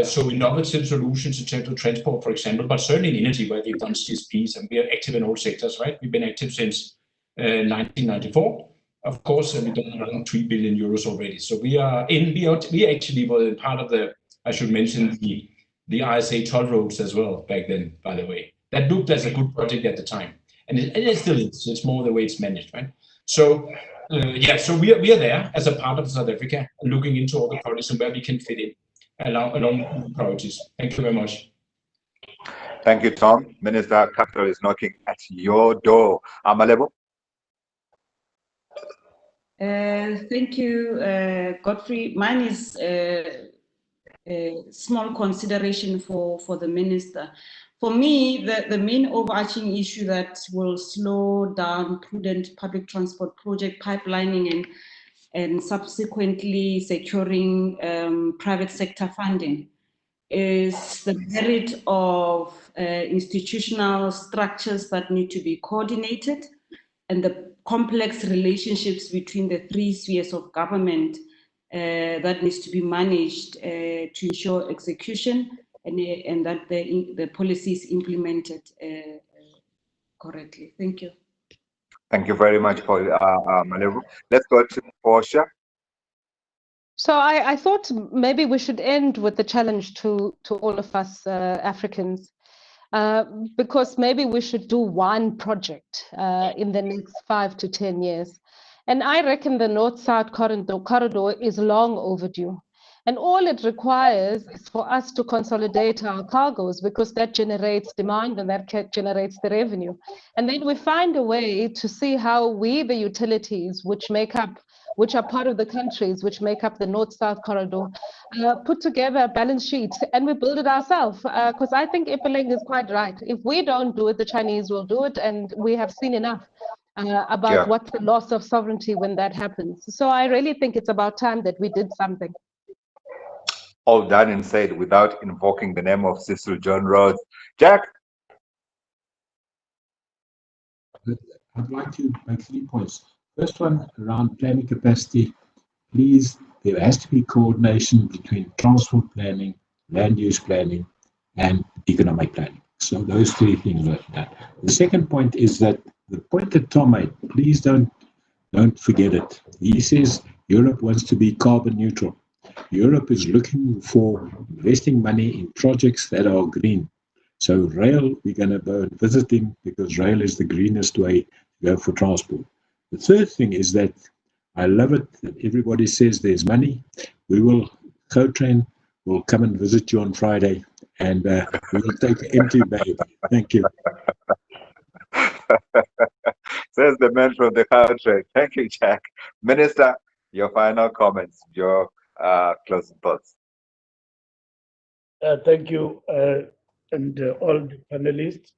So innovative solutions in terms of transport, for example, but certainly in energy, where we've done CSPs, and we are active in all sectors, right? We've been active since 1994. Of course, we've done around 3 billion euros already. So we actually were part of the, I should mention, the ISA toll roads as well back then, by the way. That looked as a good project at the time. And it still is. It's more the way it's managed, right? So, so we are there as a part of South Africa, looking into all the projects and where we can fit in along priorities. Thank you very much. Thank you, Tom. Minister Capital is knocking at your door. Amalebo. Thank you, Godfrey. Mine is a small consideration for the minister. For me, the main overarching issue that will slow down prudent public transport project pipelining and subsequently securing private sector funding is the merit of institutional structures that need to be coordinated, and the complex relationships between the three spheres of government that needs to be managed to ensure execution and that the policy is implemented correctly. Thank you. Thank you very much, Malevu. Let's go to Portia. So I thought maybe we should end with the challenge to all of us Africans, because maybe we should do one project in the next 5 to 10 years. And I reckon the North-South corridor is long overdue. And all it requires is for us to consolidate our cargoes, because that generates demand and that generates the revenue. And then we find a way to see how we, the utilities, which are part of the countries which make up the North-South corridor, put together a balance sheet and we build it ourselves. Because I think Ippeling is quite right. If we don't do it, the Chinese will do it, and we have seen enough about what's the loss of sovereignty when that happens. So I really think it's about time that we did something. All done and said without invoking the name of Cecil John Rhodes. Jack? I'd like to make 3 points. First one, around planning capacity. Please, there has to be coordination between transport planning, land use planning, and economic planning. So those 3 things are done. The second point is that the point that Tom made, please don't forget it. He says Europe wants to be carbon neutral. Europe is looking for investing money in projects that are green. So rail, we're going to go and visit him, because rail is the greenest way to go for transport. The third thing is that I love it that everybody says there's money. We will, Co-Train will come and visit you on Friday, and we will take an empty bag. Thank you. Says the man from the Co-Train. Thank you, Jack. Minister, your final comments, your closing thoughts. Thank you, and all the panelists.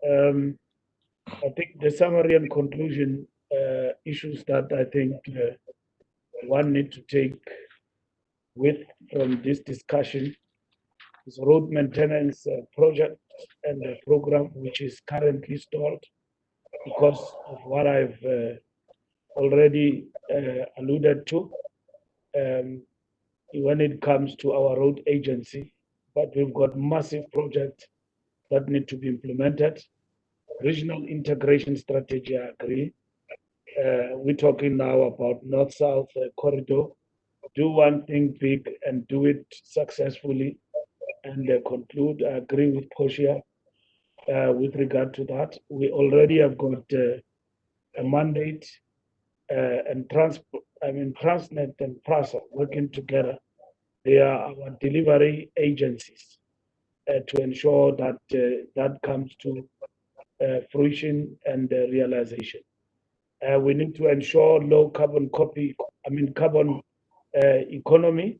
I think the summary and conclusion issues that I think one need to take with from this discussion is road maintenance project and the program which is currently stalled because of what I've already alluded to when it comes to our road agency. But we've got massive projects that need to be implemented. Regional integration strategy, I agree. We're talking now about North-South corridor. Do one thing big and do it successfully and conclude. I agree with Portia with regard to that. We already have got a mandate and Transnet and PRASA working together. They are our delivery agencies to ensure that that comes to fruition and realization. We need to ensure low carbon carbon economy,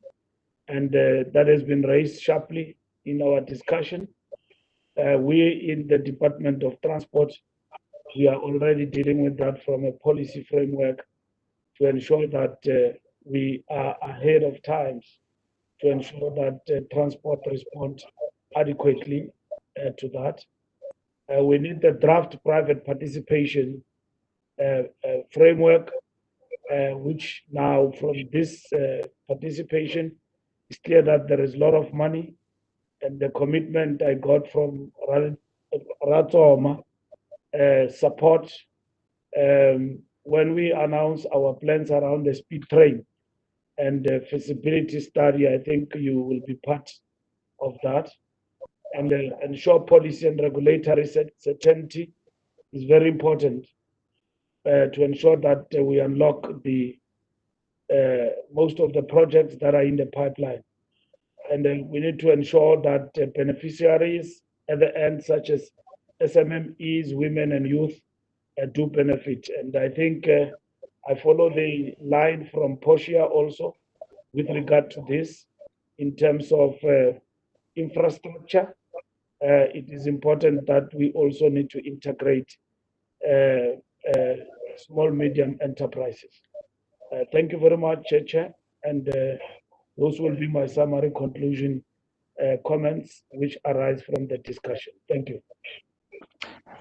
and that has been raised sharply in our discussion. We in the Department of Transport, we are already dealing with that from a policy framework to ensure that we are ahead of times, to ensure that transport responds adequately to that. We need the draft private participation framework, which now from this participation, it's clear that there is a lot of money, and the commitment I got from Ratoma support when we announce our plans around the speed train and the feasibility study. I think you will be part of that, and ensure policy and regulatory certainty is very important to ensure that we unlock the most of the projects that are in the pipeline. And then we need to ensure that beneficiaries at the end, such as SMMEs, women and youth, do benefit. And I think I follow the line from Portia also with regard to this in terms of infrastructure. It is important that we also need to integrate small, medium enterprises. Thank you very much, Chair, and those will be my summary conclusion comments which arise from the discussion. Thank you.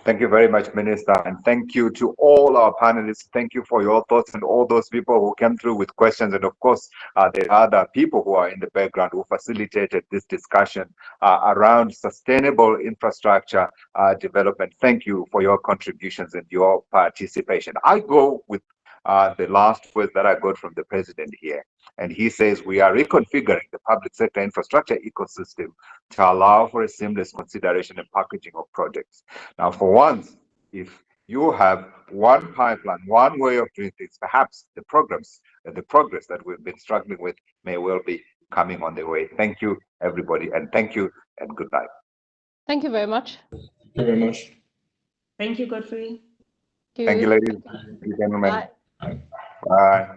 Thank you very much, Minister, and thank you to all our panelists. Thank you for your thoughts and all those people who came through with questions. And of course, there are other people who are in the background who facilitated this discussion around sustainable infrastructure development. Thank you for your contributions and your participation. I go with the last words that I got from the president here. And he says, we are reconfiguring the public sector infrastructure ecosystem to allow for a seamless consideration and packaging of projects. Now, for once, if you have one pipeline, one way of doing things, perhaps the progress that we've been struggling with may well be coming on the way. Thank you, everybody, and thank you, and good night. Thank you very much. Thank you very much. Thank you, Godfrey. Thank you, ladies and gentlemen. Bye. Bye.